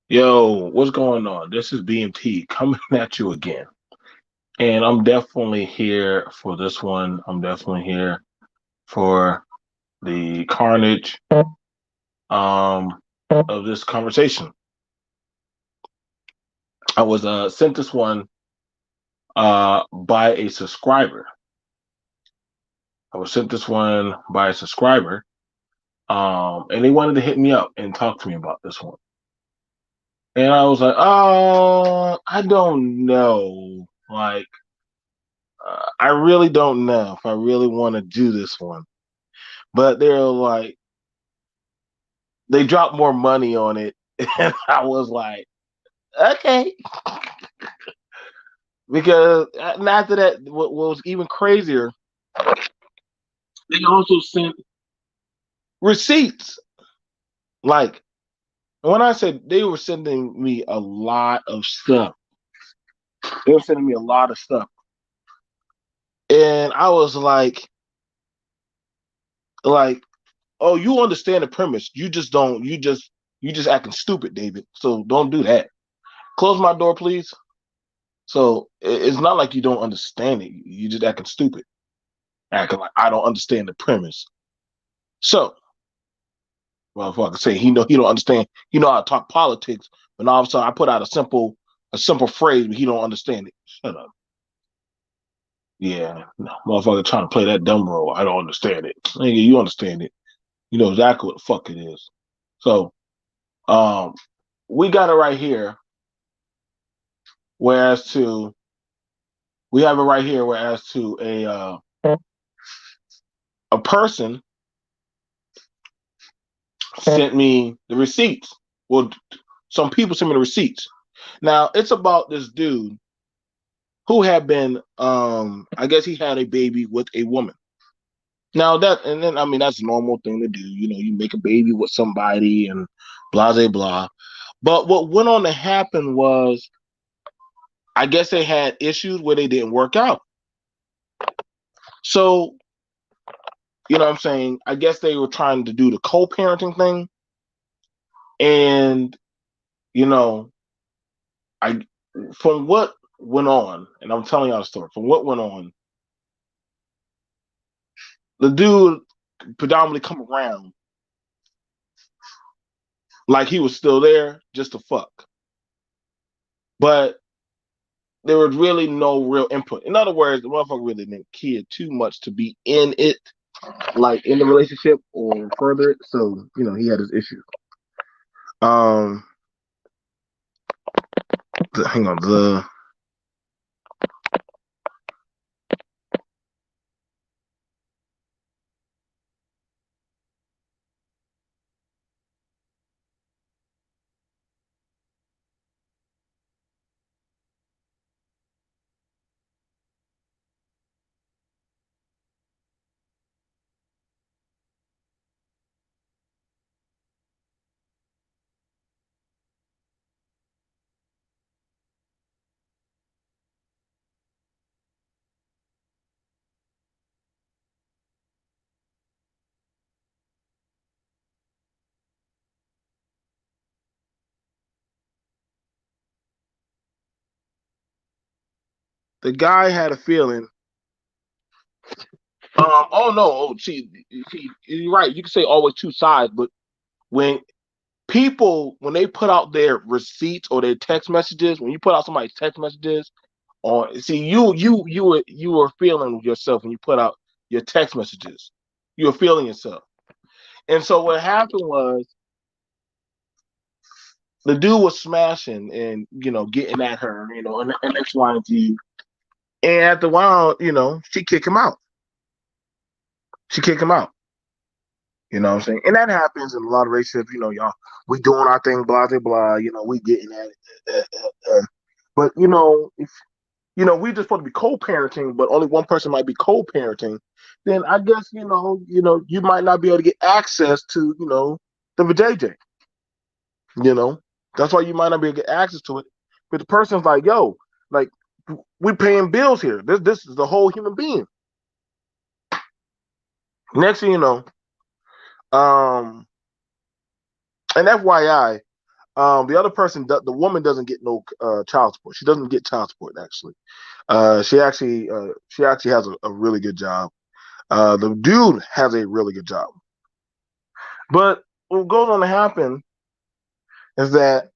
Yo, what's going on? This is BMT coming at you again. And I'm definitely here for this one. I'm definitely here for the carnage of this conversation. I was sent this one by a subscriber. I was sent this one by a subscriber. And they wanted to hit me up and talk to me about this one. And I was like, I don't know. I really don't know if I really want to do this one. But they're like, they dropped more money on it. And I was like, okay. Because after that, what was even crazier, they also sent receipts. Like, when I said they were sending me a lot of stuff, they were sending me a lot of stuff. And I was like, oh, you understand the premise. You just don't, you just acting stupid, David. So don't do that. Close my door, please. So it's not like you don't understand it. You just acting stupid, acting like I don't understand the premise. So, well, if I could say he don't understand. He know how to talk politics, but all of a sudden I put out a simple phrase, but he don't understand it. Shut up. Yeah, no, motherfucker trying to play that dumb role. I don't understand it. Nigga, you understand it. You know exactly what the fuck it is. So, um, we got it right here. Whereas to we have it right here. Whereas to a person sent me the receipts. Well, some people sent me the receipts. Now it's about this dude who had been, I guess he had a baby with a woman. Now that, and then I mean that's a normal thing to do. You know, you make a baby with somebody and blah blah blah. But what went on to happen was, I guess they had issues where they didn't work out. So you know what I'm saying? I guess they were trying to do the co-parenting thing, and you know, I from what went on, and I'm telling y'all the story. From what went on, the dude predominantly come around like he was still there just to fuck. But there was really no real input. In other words, the motherfucker really didn't care too much to be in it, like in the relationship or further it. So, you know, he had his issues. Um hang on, the guy had a feeling. Oh no, see, you're right. You can say always two sides, but when when they put out their receipts or their text messages, when you put out somebody's text messages on, see, you were feeling yourself when you put out your text messages. You were feeling yourself. And so what happened was the dude was smashing and you know getting at her, you know, and X, Y, and Z. And after a while, you know, she kicked him out. She kicked him out. You know what I'm saying? And that happens in a lot of relationships. You know, y'all, we doing our thing, blah blah blah. You know, we getting at it. But you know, if you know we just supposed to be co-parenting, but only one person might be co-parenting, then I guess you might not be able to get access to the vajayjay. You know, that's why you might not be able to get access to it. But the person's like, yo, like we paying bills here. This is the whole human being. Next thing you know, Um, and FYI, the other person, the woman doesn't get no child support. She doesn't get child support actually. She actually has a really good job. The dude has a really good job. But what goes on to happen is that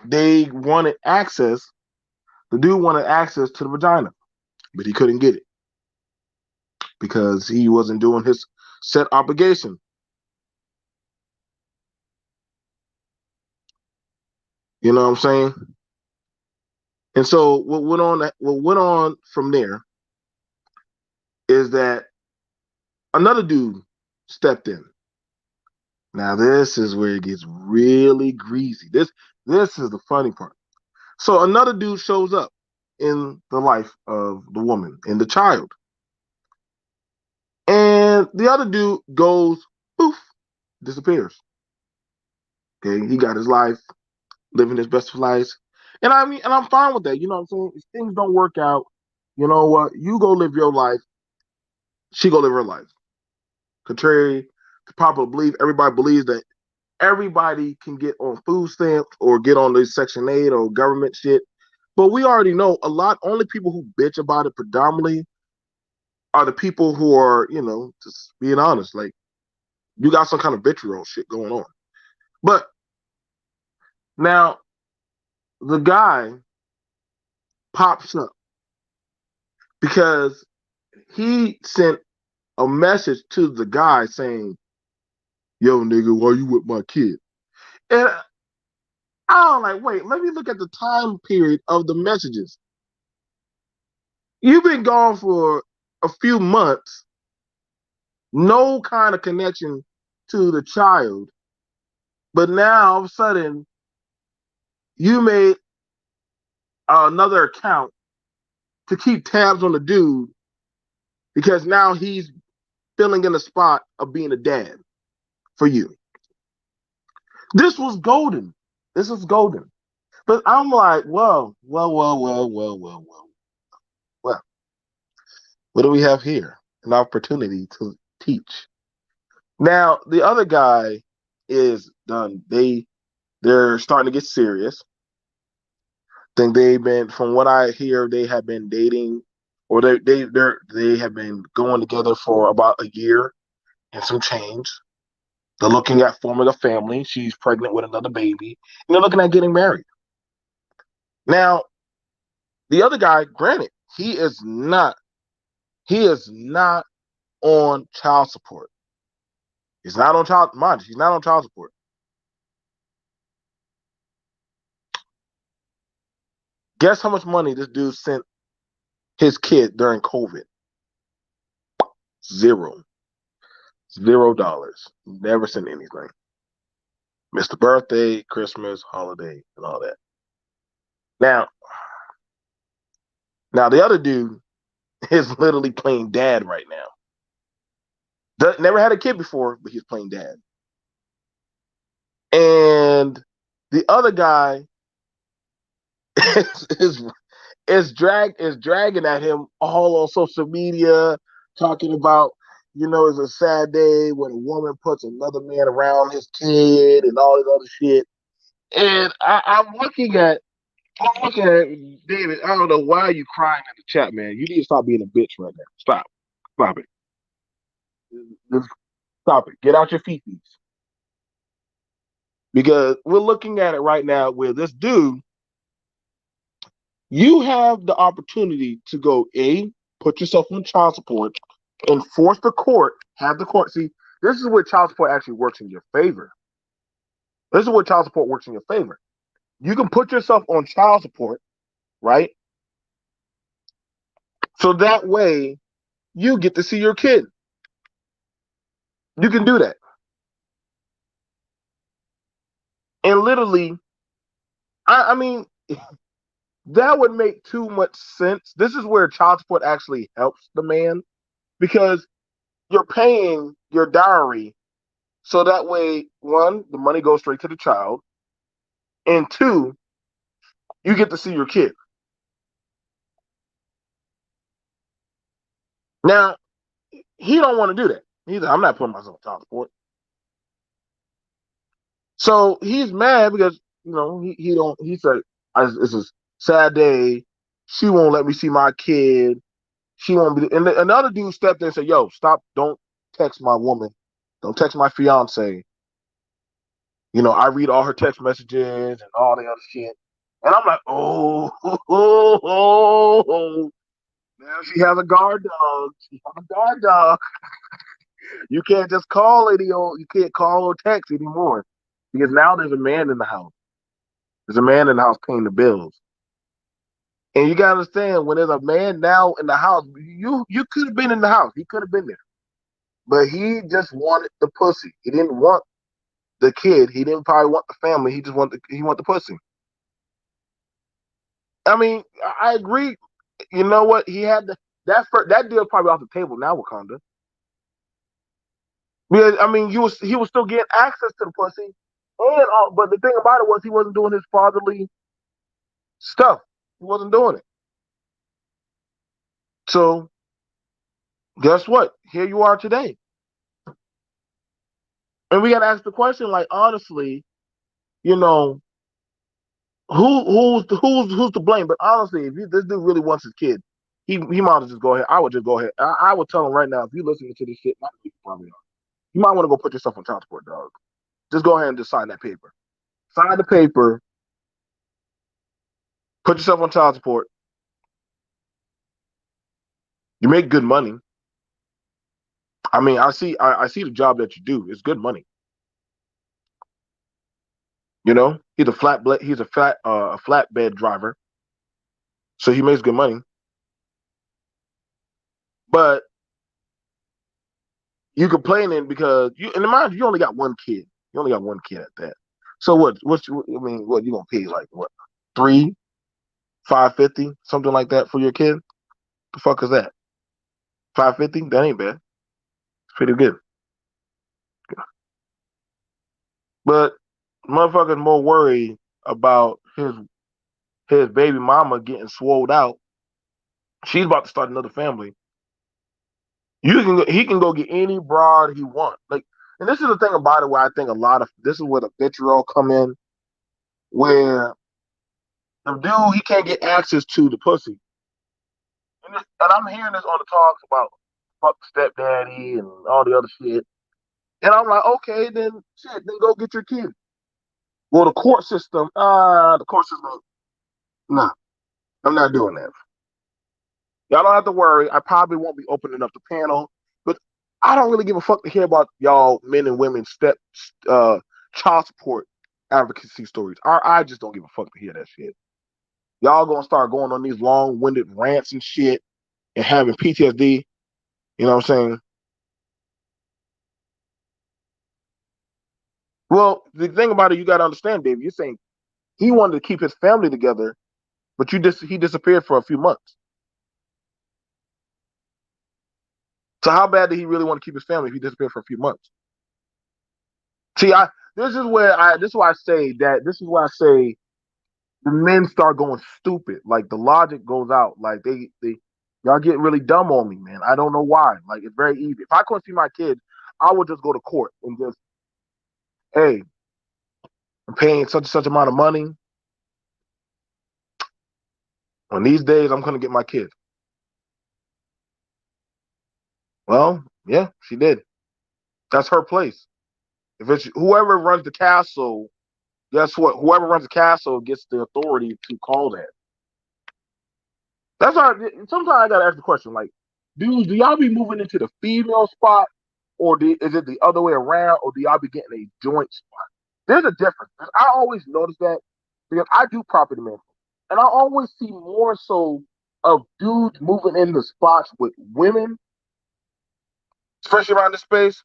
they wanted access. The dude wanted access to the vagina, but he couldn't get it because he wasn't doing his set obligation. You know what I'm saying? And so what went on from there is that another dude stepped in. Now this is where it gets really greasy. This is the funny part. So another dude shows up in the life of the woman and the child. And the other dude goes poof, disappears. Okay, he got his life, living his best of life. And I mean, and I'm fine with that. You know what I'm saying? If things don't work out, you know what? You go live your life. She go live her life. Contrary to popular belief, everybody believes that everybody can get on food stamps or get on the Section 8 or government shit. But we already know a lot, only people who bitch about it predominantly are the people who are, just being honest. Like, you got some kind of vitriol shit going on. But now the guy pops up because he sent a message to the guy saying, "Yo, nigga, why you with my kid?" And I'm like, wait, let me look at the time period of the messages. You've been gone for a few months, no kind of connection to the child, but now all of a sudden you made another account to keep tabs on the dude because now he's filling in the spot of being a dad for you. This was golden. This was golden. But I'm like, well. What do we have here? An opportunity to teach. Now, the other guy is done. They're starting to get serious. Think they've been, from what I hear, they have been dating, or they have been going together for about a year and some change. They're looking at forming a family. She's pregnant with another baby, and they're looking at getting married. Now, the other guy, granted, he is not on child support. He's not on child, mind you, he's not on child support. Guess how much money this dude sent his kid during COVID? Zero. $0. Never sent anything. Missed the birthday, Christmas, holiday, and all that. Now, now the other dude is literally playing dad right now. Never had a kid before, but he's playing dad. And the other guy is, is is dragging at him all on social media, talking about, it's a sad day when a woman puts another man around his kid and all this other shit. And I'm looking at David. I don't know why you crying in the chat, man. You need to stop being a bitch right now. Stop it, just stop it. Get out your feet, because we're looking at it right now where this dude, you have the opportunity to go put yourself on child support, and force the court, have the court see. This is where child support actually works in your favor. This is where child support works in your favor. You can put yourself on child support, right? So that way you get to see your kid. You can do that. And literally, I mean, that would make too much sense. This is where child support actually helps the man, because you're paying your dowry, so that way, one, the money goes straight to the child, and two, you get to see your kid. Now, he don't want to do that. He's like, I'm not putting myself on child support. So he's mad because he don't. He said, "It's a sad day. She won't let me see my kid. She won't be." And another dude stepped in and said, "Yo, stop! Don't text my woman. Don't text my fiance. I read all her text messages and all the other shit." And I'm like, oh, now she has a guard dog. She has a guard dog. You can't just call you can't call or text anymore because now there's a man in the house. There's a man in the house paying the bills. And you gotta understand, when there's a man now in the house, you could have been in the house. He could have been there. But he just wanted the pussy. He didn't want the kid. He didn't probably want the family. He just want the pussy. I mean, I agree. You know what? He had that deal probably off the table now, Wakanda. Because I mean, he was still getting access to the pussy, and but the thing about it was he wasn't doing his fatherly stuff. He wasn't doing it. So guess what? Here you are today, and we got to ask the question, like, honestly, you know, who's to blame? But honestly, if this dude really wants his kid, he might just go ahead. I would just go ahead. I would tell him right now, if you're listening to this shit, you probably are. You might want to go put yourself on child support, dog. Just go ahead and just sign that paper. Sign the paper. Put yourself on child support. You make good money. I mean, I see the job that you do. It's good money. He's a flatbed driver, so he makes good money. But you complaining because and mind you only got one kid. You only got one kid at that. So I mean, what you gonna pay like what 550 something like that for your kid? The fuck is that? 550? That ain't bad. It's pretty good. But motherfuckers more worried about his baby mama getting swolled out. She's about to start another family. He can go get any broad he wants. Like, and this is the thing about it where I think a lot of this is where the vitriol come in, where the dude he can't get access to the pussy. And I'm hearing this on the talks about fuck stepdaddy and all the other shit. And I'm like, okay, then shit, then go get your kid. Well, the court system, nah, I'm not doing that. Y'all don't have to worry. I probably won't be opening up the panel, but I don't really give a fuck to hear about y'all men and women uh child support advocacy stories. I just don't give a fuck to hear that shit. Y'all gonna start going on these long-winded rants and shit and having PTSD. You know what I'm saying? Well, the thing about it, you gotta understand, Dave. You're saying he wanted to keep his family together, but he disappeared for a few months. So how bad did he really want to keep his family if he disappeared for a few months? See, I this is why I say that this is why I say the men start going stupid. Like the logic goes out. Like they y'all get really dumb on me, man. I don't know why. Like it's very easy. If I couldn't see my kids, I would just go to court and just, hey, I'm paying such and such amount of money. On these days, I'm gonna get my kids. Well, yeah, she did. That's her place. If it's whoever runs the castle, guess what? Whoever runs the castle gets the authority to call that. That's why sometimes I gotta ask the question, like, dudes, do y'all be moving into the female spot, or is it the other way around, or do y'all be getting a joint spot? There's a difference. I always notice that because I do property management, and I always see more so of dudes moving in the spots with women, especially around the space.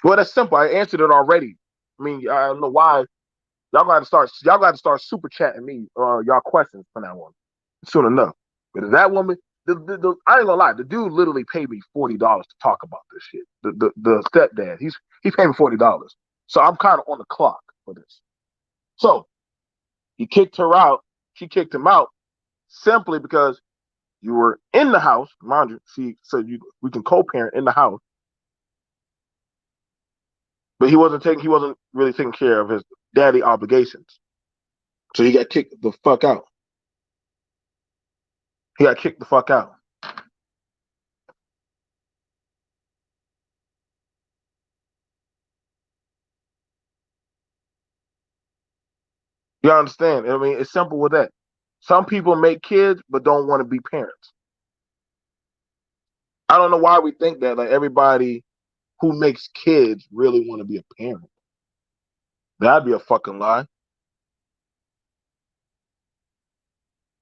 Well, that's simple. I answered it already. I mean, I don't know why y'all got to start super chatting me y'all questions from that one soon enough. But if that woman, I ain't gonna lie, the dude literally paid me $40 to talk about this shit. The stepdad, he paid me $40, so I'm kind of on the clock for this. So he kicked her out. She kicked him out simply because you were in the house. Mind you, she said we can co-parent in the house. but he wasn't really taking care of his daddy obligations. So he got kicked the fuck out. He got kicked the fuck out. You understand? I mean, it's simple with that. Some people make kids but don't want to be parents. I don't know why we think that. Like everybody who makes kids really want to be a parent. That'd be a fucking lie.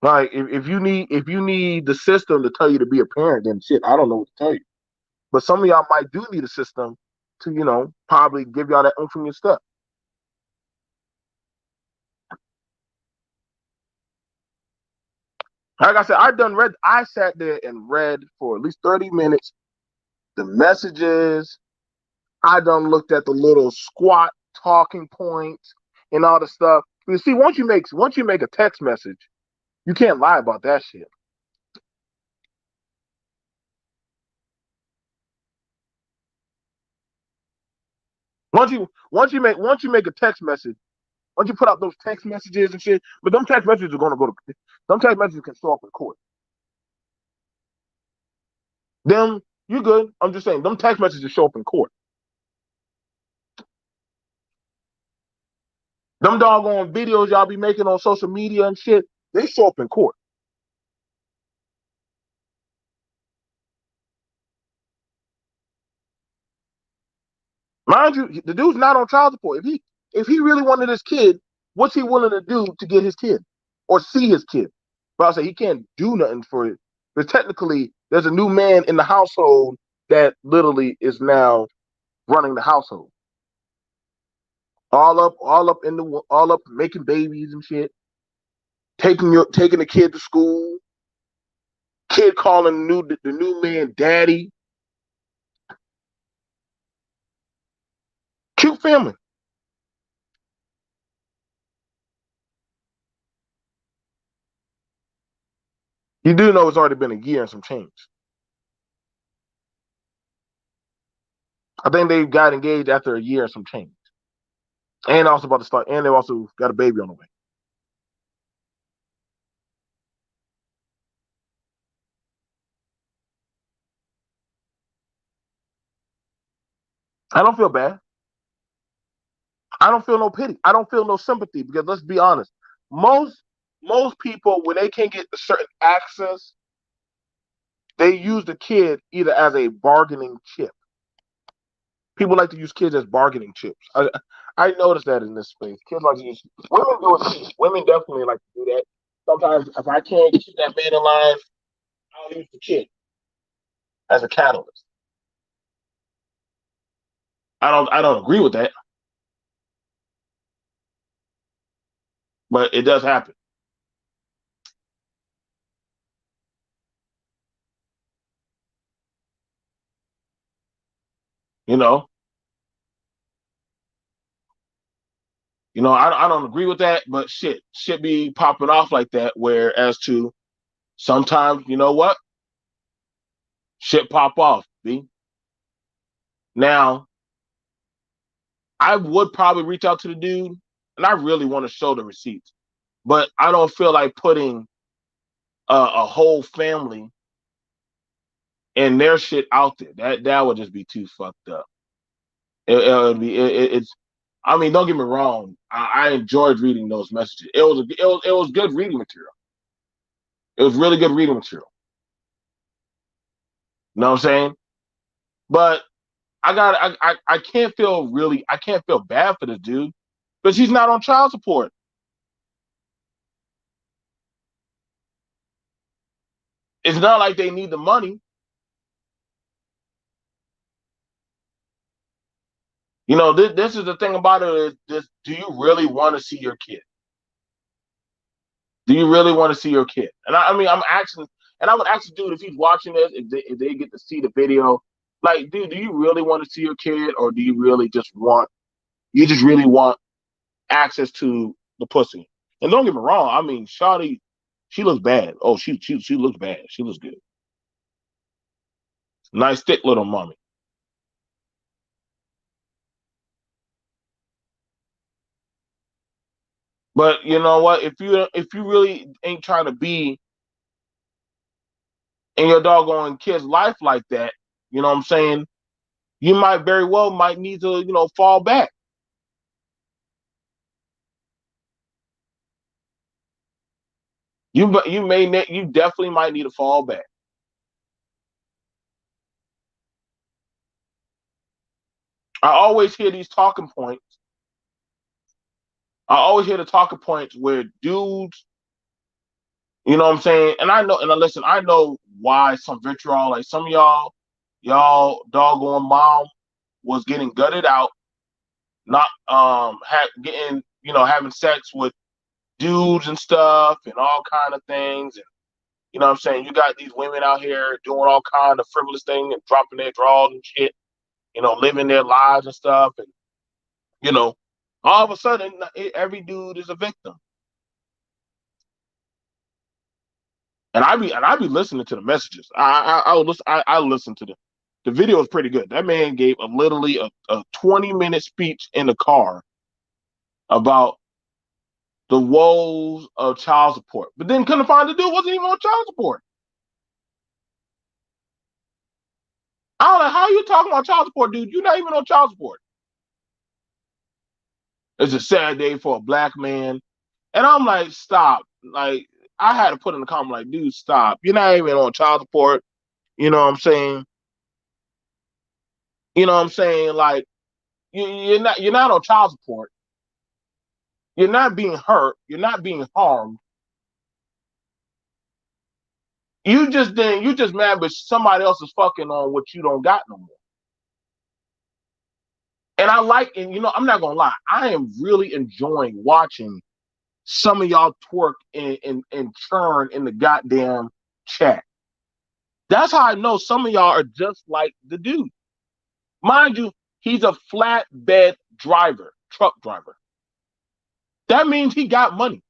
Like if you need the system to tell you to be a parent, then shit, I don't know what to tell you. But some of y'all might do need a system to, probably give y'all that oomph from your stuff. Like I said, I sat there and read for at least 30 minutes the messages. I done looked at the little squat talking points and all the stuff. You see, once you make a text message, you can't lie about that shit. Once you make a text message, once you put out those text messages and shit, but them text messages are gonna go to them text messages can show up in court. Them you good. I'm just saying them text messages show up in court. Them doggone videos y'all be making on social media and shit, they show up in court. Mind you, the dude's not on child support. If he really wanted his kid, what's he willing to do to get his kid or see his kid? But I say he can't do nothing for it. But technically, there's a new man in the household that literally is now running the household. All up making babies and shit. Taking the kid to school. Kid calling the new man daddy. Cute family. You do know it's already been a year and some change. I think they got engaged after a year and some change. And also about to start, and they also got a baby on the way. I don't feel bad. I don't feel no pity. I don't feel no sympathy because let's be honest, most most people when they can't get a certain access, they use the kid either as a bargaining chip. People like to use kids as bargaining chips. I noticed that in this space. Kids like to use women do it too. Women definitely like to do that. Sometimes if I can't keep that man alive, I'll use the kid as a catalyst. I don't agree with that, but it does happen. You know, I don't agree with that, but shit be popping off like that. Where as to sometimes, you know what, shit pop off. B. Now, I would probably reach out to the dude, and I really want to show the receipts, but I don't feel like putting a whole family and their shit out there. That would just be too fucked up. It would be. It's. I mean, don't get me wrong. I enjoyed reading those messages. It was good reading material. It was really good reading material. You know what I'm saying? But I can't feel bad for this dude because he's not on child support. It's not like they need the money. This is the thing about it is this: do you really want to see your kid? Do you really want to see your kid? And I mean, I'm asking, and I would ask the dude if he's watching this, if they get to see the video, like, dude, do you really want to see your kid, or do you just really want access to the pussy? And don't get me wrong, I mean, Shawty, she looks bad. Oh, she looks bad. She looks good. Nice thick little mommy. But you know what? If you really ain't trying to be in your doggone kid's life like that, you know what I'm saying? You might very well might need to, fall back. You definitely might need to fall back. I always hear these talking points. I always hear the talking points where dudes, you know what I'm saying? And I know, and listen, I know why some vitriol, like some of y'all doggone mom was getting gutted out, not getting, having sex with dudes and stuff and all kind of things. And you know what I'm saying? You got these women out here doing all kind of frivolous things and dropping their drawers and shit, living their lives and stuff. And, you know, all of a sudden, every dude is a victim. And I be listening to the messages. I listen to the video is pretty good. That man gave literally a 20-minute speech in the car about the woes of child support. But then couldn't find the dude wasn't even on child support. I was like, how are you talking about child support, dude? You're not even on child support. It's a sad day for a black man. And I'm like, stop. Like, I had to put in the comment, like, dude, stop. You're not even on child support. You know what I'm saying? You know what I'm saying? Like, you're not on child support. You're not being hurt. You're not being harmed. You just mad, but somebody else is fucking on what you don't got no more. And I like, and I'm not gonna lie, I am really enjoying watching some of y'all twerk and churn in the goddamn chat. That's how I know some of y'all are just like the dude. Mind you, he's a flatbed driver, truck driver. That means he got money.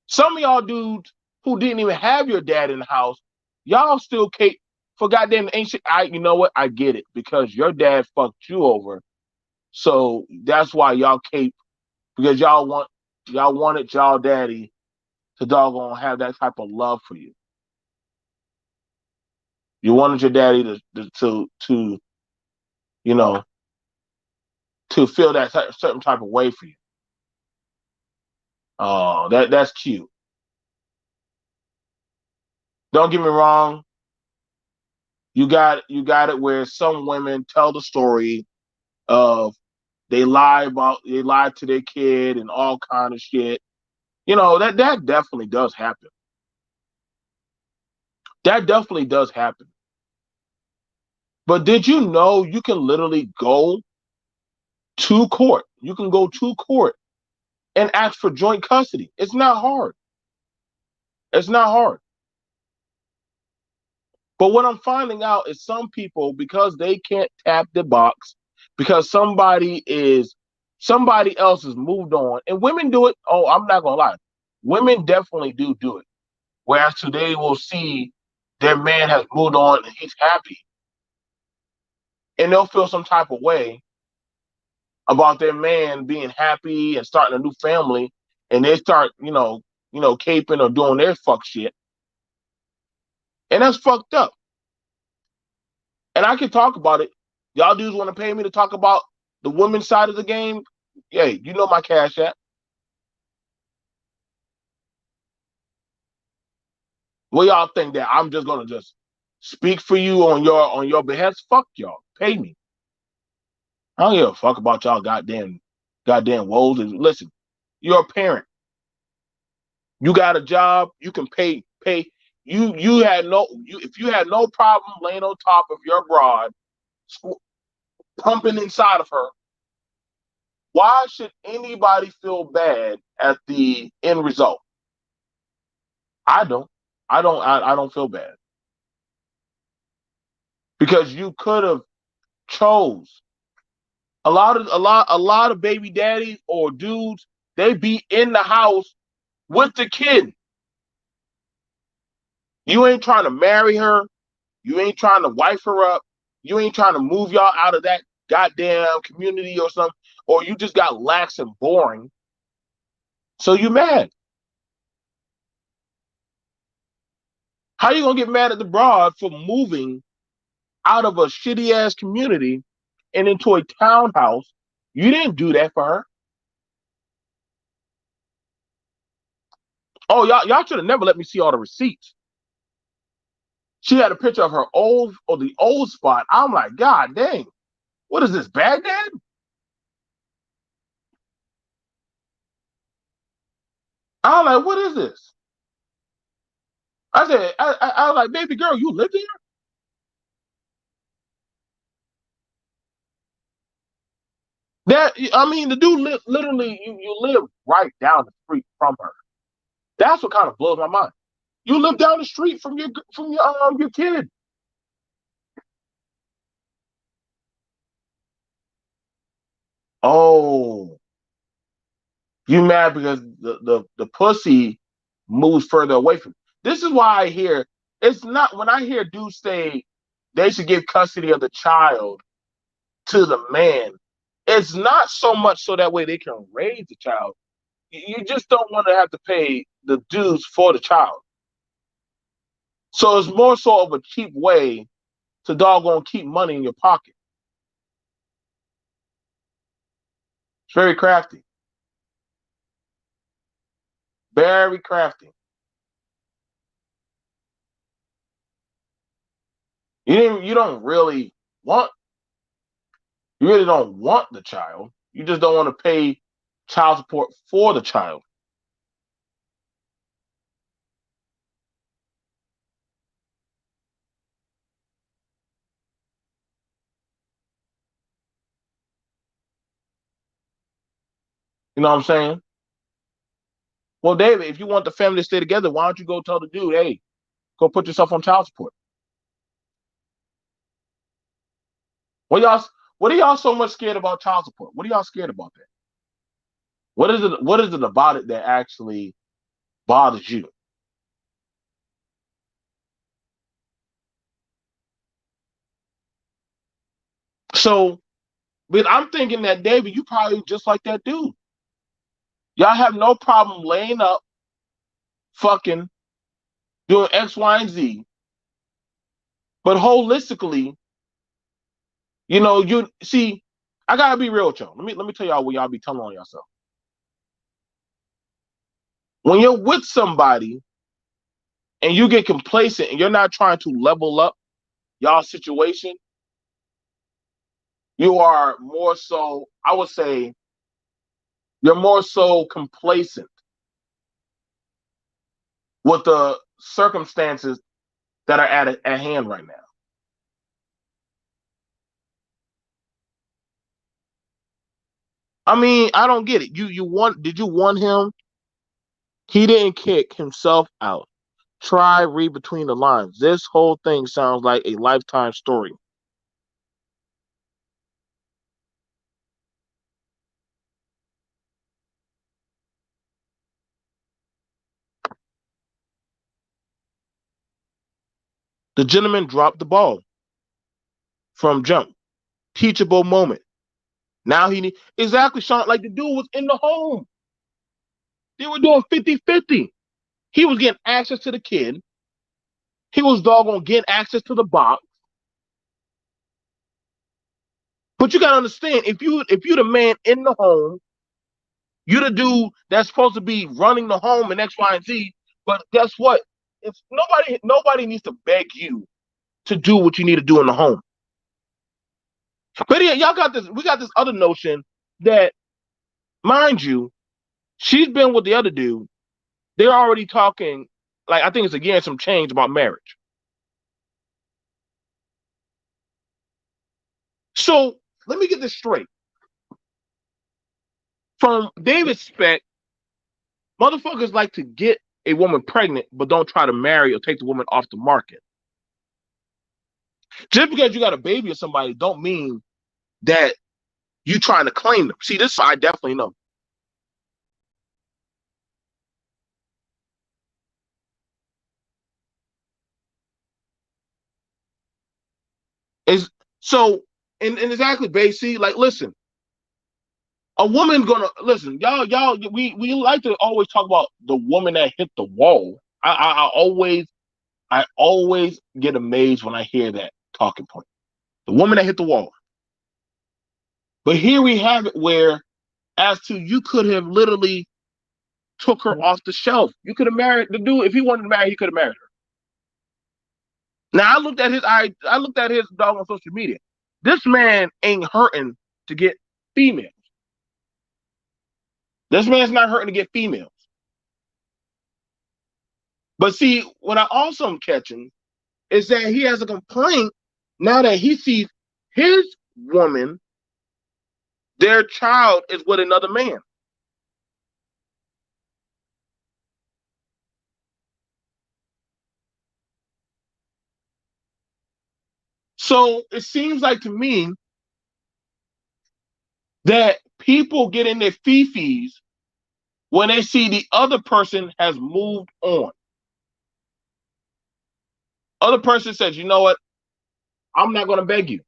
Some of y'all dudes who didn't even have your dad in the house, y'all still cape for goddamn ancient. You know what? I get it because your dad fucked you over, so that's why y'all cape because y'all wanted y'all daddy to doggone have that type of love for you. You wanted your daddy to you know to feel that certain type of way for you. Oh, that's cute. Don't get me wrong. You got it where some women tell the story of they lie to their kid and all kind of shit. That definitely does happen. That definitely does happen. But did you know you can literally go to court? You can go to court and ask for joint custody. It's not hard. It's not hard. But what I'm finding out is some people, because they can't tap the box, because somebody else has moved on, and women do it. Oh, I'm not gonna lie, women definitely do it. Whereas today we'll see their man has moved on and he's happy, and they'll feel some type of way about their man being happy and starting a new family, and they start, caping or doing their fuck shit, and that's fucked up. And I can talk about it. Y'all dudes want to pay me to talk about the women's side of the game? Hey, you know my cash app. Well, y'all think that I'm just gonna just speak for you on your behest? Fuck y'all. Pay me. I don't give a fuck about y'all goddamn woes. And listen, you're a parent. You got a job. You can pay. If you had no problem laying on top of your broad, pumping inside of her, why should anybody feel bad at the end result? I don't. I don't feel bad because you could have chose a lot of baby daddies or dudes. They be in the house with the kid. You ain't trying to marry her. You ain't trying to wife her up. You ain't trying to move y'all out of that goddamn community or something, or you just got lax and boring. So you mad. How you gonna get mad at the broad for moving out of a shitty ass community and into a townhouse? You didn't do that for her. Oh, y'all should have never let me see all the receipts. She had a picture of her old or the old spot. I'm like, God dang, what is this, Baghdad? I'm like, what is this? I said, I was like, baby girl, you live here? That I mean, the dude literally, you live right down the street from her. That's what kind of blows my mind. You live down the street from your kid. Oh, you mad because the pussy moves further away from you. This is why I hear it's not when I hear dudes say they should give custody of the child to the man. It's not so much so that way they can raise the child. You just don't want to have to pay the dues for the child. So it's more so of a cheap way to doggone keep money in your pocket. It's very crafty. Very crafty. You don't really want you really don't want the child. You just don't want to pay child support for the child. You know what I'm saying? Well, David, if you want the family to stay together, why don't you go tell the dude, hey, go put yourself on child support? What y'all what are y'all so much scared about child support? What are y'all scared about that? What is it about it that actually bothers you? So, but I'm thinking that David, you probably just like that dude. Y'all have no problem laying up, fucking, doing X, Y, and Z, but holistically, you see, I gotta be real with y'all. Let me tell y'all what y'all be telling on yourself. When you're with somebody and you get complacent and you're not trying to level up y'all situation, you are more so, I would say, you're more so complacent with the circumstances that are at hand right now. I mean, I don't get it. Did you want him? He didn't kick himself out. Try read between the lines. This whole thing sounds like a lifetime story. The gentleman dropped the ball from jump. Teachable moment. Now he need exactly Sean, like the dude was in the home. They were doing 50-50. He was getting access to the kid. He was doggone getting access to the box. But you gotta understand, if you the man in the home, you the dude that's supposed to be running the home and X, Y, and Z. But guess what? If nobody needs to beg you to do what you need to do in the home. But yeah, y'all got this. We got this other notion that, mind you, she's been with the other dude. They're already talking. Like I think it's again some change about marriage. So let me get this straight. From David's spec, motherfuckers like to get a woman pregnant, but don't try to marry or take the woman off the market. Just because you got a baby or somebody, don't mean that you trying to claim them. See, this I definitely know. Is so. and exactly, babe. See, like, listen, a woman gonna listen, y'all. We like to always talk about the woman that hit the wall. I always get amazed when I hear that talking point. The woman that hit the wall. But here we have it where, as to you could have literally took her off the shelf. You could have married the dude. If he wanted to marry, he could have married her. Now I looked at his dog on social media. This man ain't hurting to get females. This man's not hurting to get females. But see, what I also am catching is that he has a complaint now that he sees his woman, their child is with another man. So it seems like to me that people get in their fifis when they see the other person has moved on. Other person says, you know what? I'm not going to beg you.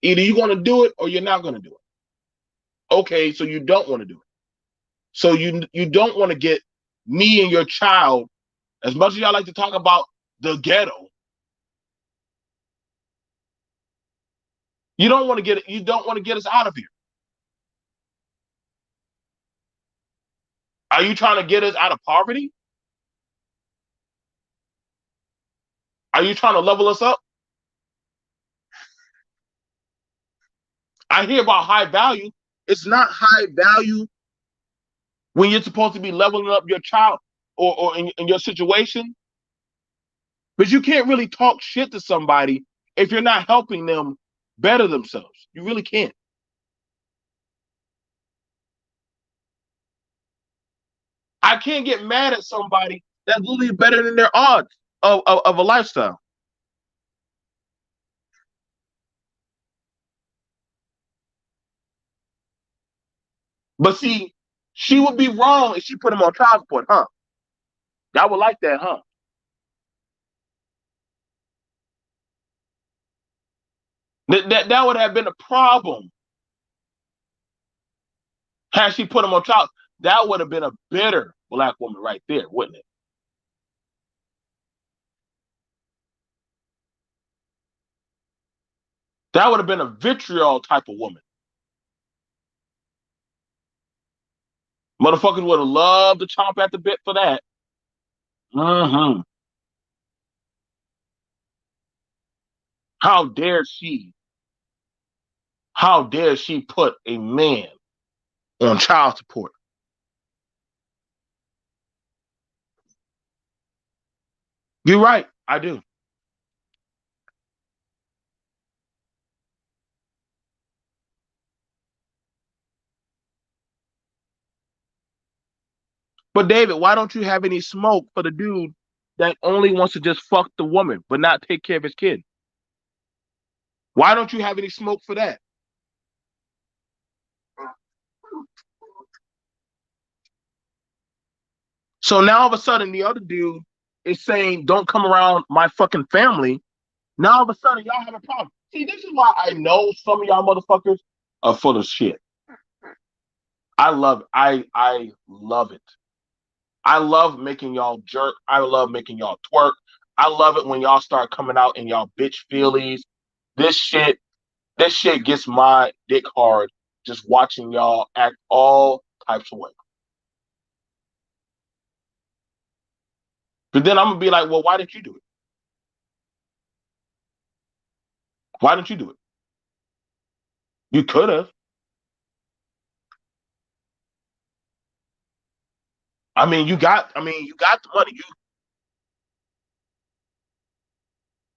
Either you're going to do it or you're not going to do it. Okay, so you don't want to do it. So you don't want to get me and your child, as much as y'all like to talk about the ghetto, you don't want to get us out of here. Are you trying to get us out of poverty? Are you trying to level us up? I hear about high value. It's not high value when you're supposed to be leveling up your child or in your situation. But you can't really talk shit to somebody if you're not helping them better themselves. You really can't. I can't get mad at somebody that's literally better than their odds of a lifestyle. But see, she would be wrong if she put him on child support, huh? I would like that, huh? That would have been a problem had she put him on child. That would have been a bitter black woman right there, wouldn't it? That would have been a vitriol type of woman. Motherfuckers would have loved to chomp at the bit for that. Mm-hmm. How dare she? How dare she put a man on child support? You're right. I do. But David, why don't you have any smoke for the dude that only wants to just fuck the woman but not take care of his kid? Why don't you have any smoke for that? So now all of a sudden the other dude is saying, "Don't come around my fucking family." Now all of a sudden y'all have a problem. See, this is why I know some of y'all motherfuckers are full of shit. I love it. I love it. I love making y'all jerk. I love making y'all twerk. I love it when y'all start coming out in y'all bitch feelies. This shit, this shit gets my dick hard just watching y'all act all types of way. But then I'm gonna be like, well, why didn't you do it? Why didn't you do it? You could have. You got the money.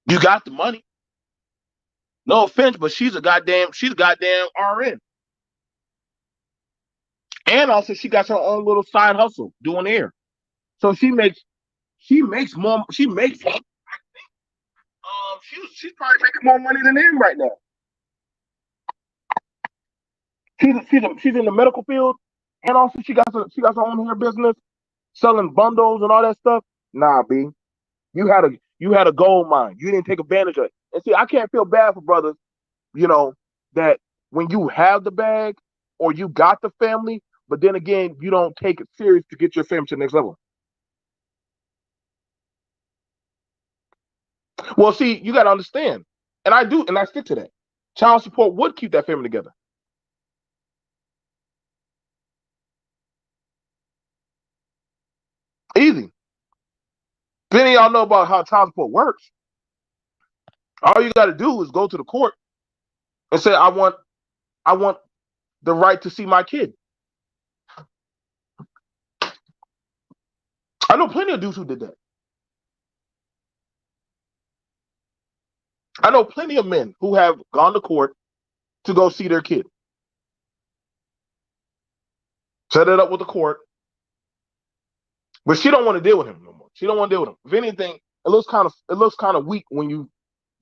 You got the money. No offense, but she's a goddamn RN. And also she got her own little side hustle doing hair. So she makes more she makes she's probably making more money than him right now. She's in the medical field, and also she got her own hair business, selling bundles and all that stuff. Nah, B, you had a gold mine. You didn't take advantage of it. And see, I can't feel bad for brothers you know, that when you have the bag or you got the family, but then again, you don't take it serious to get your family to the next level. Well, see, you got to understand, and I do, and I stick to that. Child support would keep that family together. Easy. If any of y'all know about how child support works, all you got to do is go to the court and say, I want the right to see my kid. I know plenty of dudes who did that. I know plenty of men who have gone to court to go see their kid. Set it up with the court, but she don't want to deal with him no more. She don't want to deal with him. If anything, it looks kind of weak when you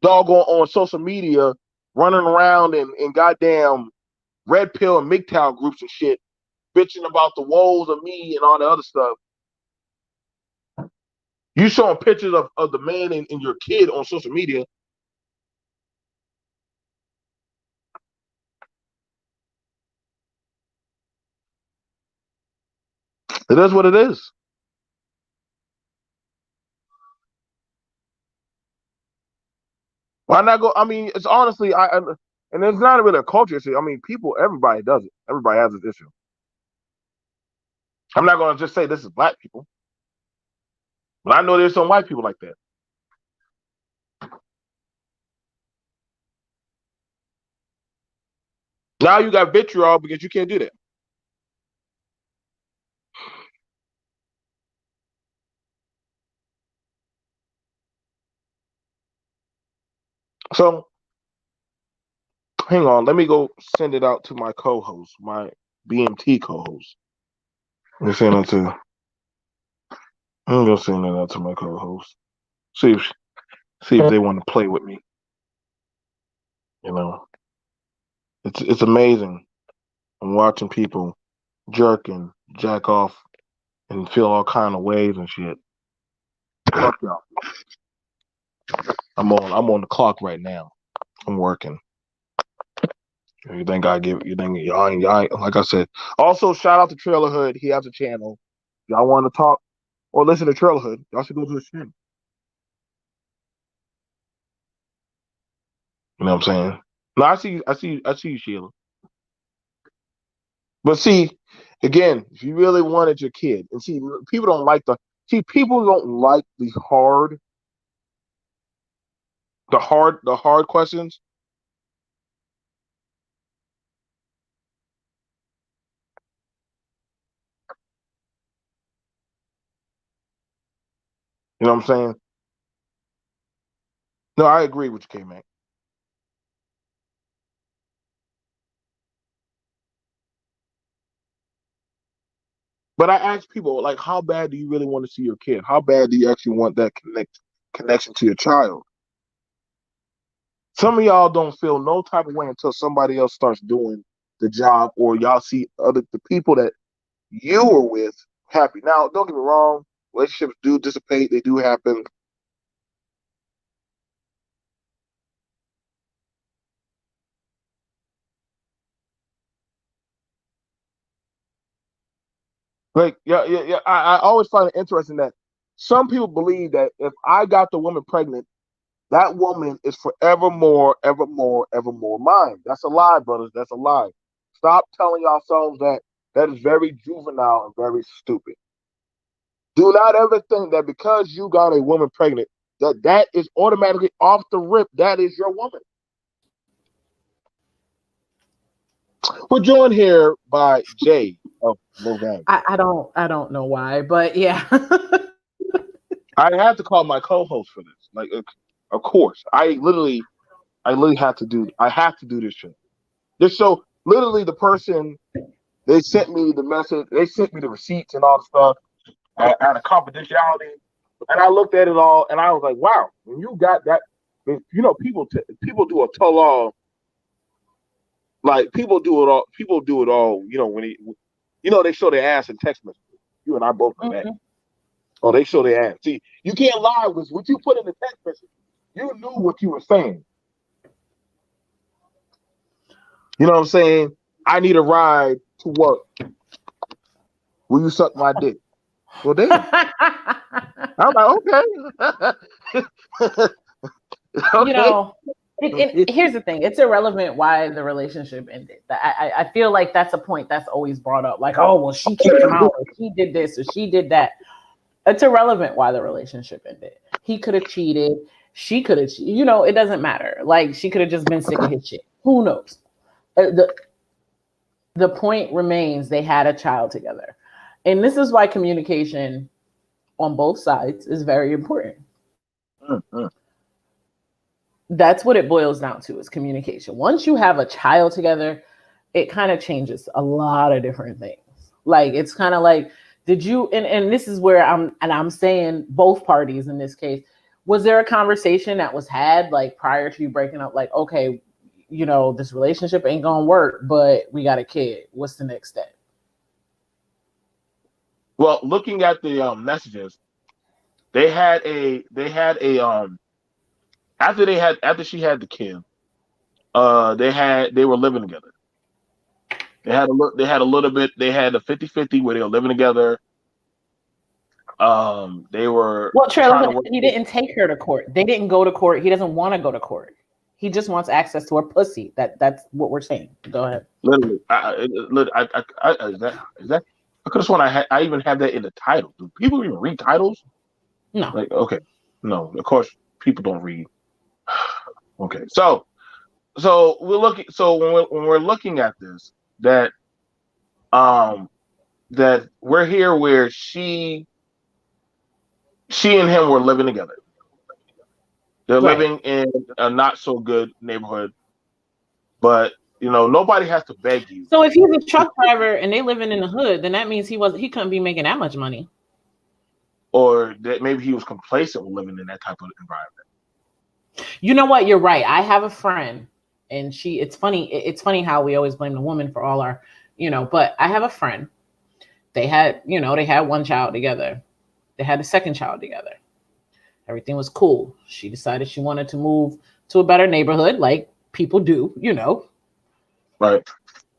doggone on social media running around in goddamn red pill and MGTOW groups and shit, bitching about the woes of me and all the other stuff. You showing pictures of the man and your kid on social media. It is what it is. Why not go? I mean, it's honestly, and it's not really a culture issue. I mean, people, everybody does it. Everybody has this issue. I'm not going to just say this is black people, but I know there's some white people like that. Now you got vitriol because you can't do that. So hang on, let me go send it out to my co-host, my BMT co-host. Let me send it to. I'm gonna send it out to my co-host. See if they want to play with me. You know, it's amazing. I'm watching people jerk and jack off and feel all kind of waves and shit. Fuck y'all. I'm on the clock right now. I'm working. You think I give? You think y'all? Like I said. Also, shout out to Trailer Hood. He has a channel. Y'all want to talk or listen to Trailer Hood? Y'all should go to his channel. You know what I'm saying? No, I see you, Sheila. But see, again, if you really wanted your kid, and see, people don't like the hard questions. You know what I'm saying? No, I agree with you, K man. But I ask people like, how bad do you really want to see your kid? How bad do you actually want that connection to your child? Some of y'all don't feel no type of way until somebody else starts doing the job, or y'all see the people that you were with happy. Now, don't get me wrong, relationships do dissipate, they do happen. Like, yeah, yeah, yeah. I always find it interesting that some people believe that if I got the woman pregnant, that woman is forevermore, evermore, evermore mine. That's a lie, brothers. That's a lie. Stop telling yourselves that. That is very juvenile and very stupid. Do not ever think that because you got a woman pregnant, that is automatically off the rip. That is your woman. We're joined here by Jay of Logan. I don't know why, but yeah. I had to call my co-host for this. Like, of course, I literally have to do this show. This show, literally, the person they sent me the message, they sent me the receipts and all the stuff out of confidentiality, and I looked at it all, and I was like, wow, when you got that, people do a tell all, like people do it all, they show their ass in text messages. You and I both know that. Mhm. Oh, they show their ass. See, you can't lie with what you put in the text message. You knew what you were saying. You know what I'm saying? I need a ride to work. Will you suck my dick? Well, damn. I'm like, okay. You Okay. know, here's the thing: it's irrelevant why the relationship ended. I feel like that's a point that's always brought up. Like, oh, well, she kicked him out, or she did this, or she did that. It's irrelevant why the relationship ended. He could have cheated. She could have, you know, it doesn't matter. Like, she could have just been sick of his shit. Who knows? The point remains they had a child together. And this is why communication on both sides is very important. Mm-hmm. That's what it boils down to is communication. Once you have a child together, it kind of changes a lot of different things. Like it's kind of like, did you and this is where I'm saying both parties in this case, was there a conversation that was had like prior to you breaking up, like, okay, you know, this relationship ain't gonna work, but we got a kid. What's the next step? Well, looking at the messages, they had a after she had the kid, they were living together. They had a little bit. They had a 50-50 where they were living together. They were Well, Trey, trying to work. he didn't take her to court. They didn't go to court. He doesn't want to go to court. He just wants access to her pussy. That's what we're saying. Go ahead. Literally, is that? I could have sworn I even had that in the title. Do people even read titles? No. Like, okay, no, of course people don't read. Okay, so we're looking. So when we're looking at this, that um that we're here where she and him were living together. They're Right. living in a not so good neighborhood, but nobody has to beg you. So if he's a truck driver and they living in the hood, then that means he couldn't be making that much money. Or that maybe he was complacent with living in that type of environment. You know what? You're right. I have a friend, and it's funny. It's funny how we always blame the woman for all our, but I have a friend. They had one child together. They had a second child together. Everything was cool. She decided she wanted to move to a better neighborhood, like people do, Right.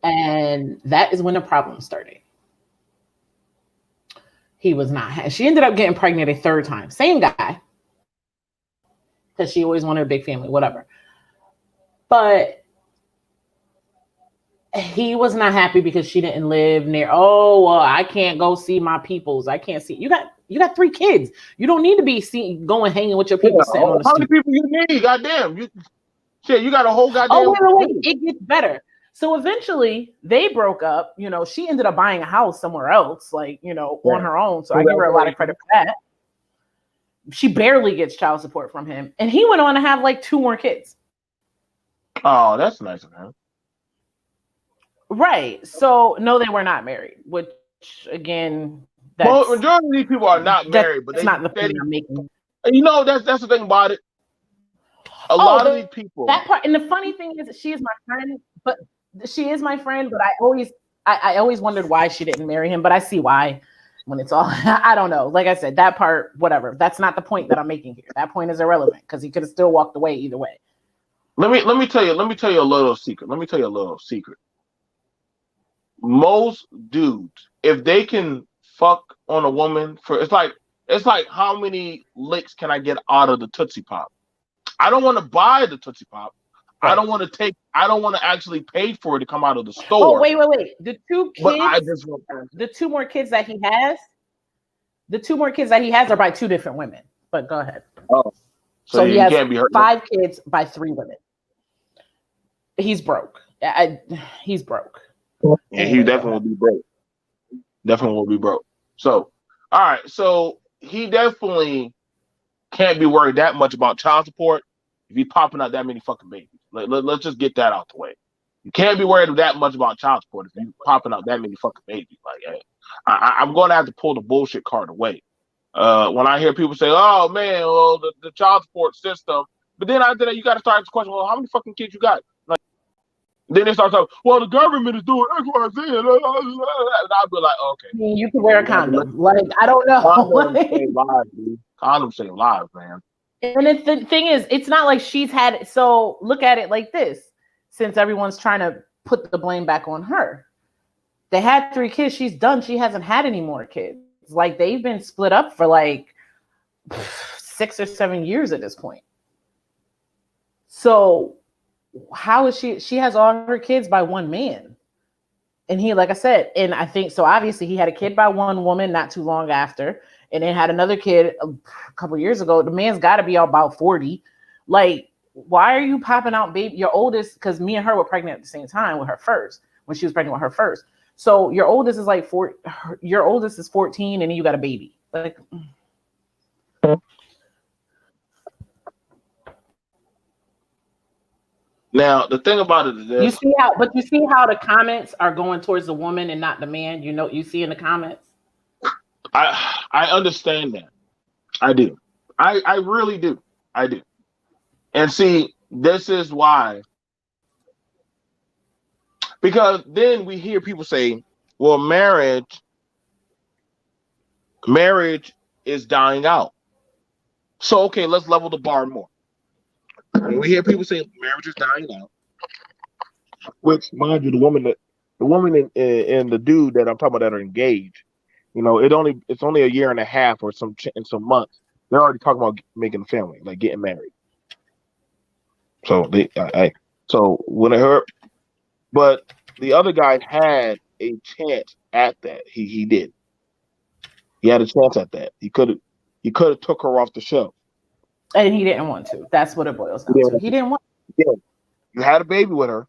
And that is when the problem started. He was not. She ended up getting pregnant a third time. Same guy. Because she always wanted a big family, whatever. But he was not happy because she didn't live near. Oh, well, I can't go see my peoples. I can't see. You got 3 kids. You don't need to be going hanging with your people sitting on the How street. many people you need? Goddamn. You got a whole goddamn. Oh, wait. It gets better. So eventually they broke up. She ended up buying a house somewhere else, like, on her own. So I give her a lot of credit for that. She barely gets child support from him. And he went on to have like 2 more kids. Oh, that's nice of him. Right. So no, they were not married, which again, Majority of these people are not married, but that's not the point I'm making. That's the thing about it. A lot of these people. That part, and the funny thing is, she is my friend, but I always wondered why she didn't marry him, but I see why when it's all. I don't know. Like I said, that part, whatever. That's not the point that I'm making here. That point is irrelevant because he could have still walked away either way. Let me tell you a little secret. Most dudes, if they can fuck on a woman it's like how many licks can I get out of the Tootsie Pop? I don't want to buy the Tootsie Pop. Right. I don't want to actually pay for it to come out of the store. Oh, wait. The 2 kids, the 2 more kids that he has are by 2 different women. But go ahead. Oh. So he has 5 kids by 3 women. He's broke. He's broke. Yeah, he definitely will be broke. So, all right. So he definitely can't be worried that much about child support if he's popping out that many fucking babies. Let's just get that out the way. You can't be worried that much about child support if you're popping out that many fucking babies. Like, hey, I'm going to have to pull the bullshit card away. When I hear people say, "Oh man, well the child support system," but then after that you got to start asking question, "Well, how many fucking kids you got?" Like, then they start talking, "Well, the government is doing X, Y, Z," and I'll be like, "Okay." You can wear a condom. Like, I don't know. Condoms save lives, man. And the thing is, it's not like she's had. So look at it like this: since everyone's trying to put the blame back on her. They had 3 kids. She's done. She hasn't had any more kids. Like they've been split up for like 6 or 7 years at this point. So how is she? She has all her kids by one man. And he, like I said, and I think so. Obviously, he had a kid by one woman not too long after, and then had another kid a couple years ago. The man's got to be about 40. Like, why are you popping out baby? Your oldest, because me and her were pregnant at the same time with her first, when she was pregnant with her first. So your oldest is like your oldest is 14, and then you got a baby. Like, now the thing about it is you this: see how, but you see how the comments are going towards the woman and not the man. You know, you see in the comments. I understand that. I do. I really do. I do. And see, this is why. Because then we hear people say, well, marriage is dying out. So okay, let's level the bar more. When we hear people say marriage is dying out, which mind you, the woman and the dude that I'm talking about that are engaged, it's only a year and a half or in some months. They're already talking about making a family, like getting married. So so when I heard, but the other guy had a chance at that. He did. He had a chance at that. He could have took her off the show. And he didn't want to. That's what it boils down Yeah, to. He didn't want. yeah. You had a baby with her.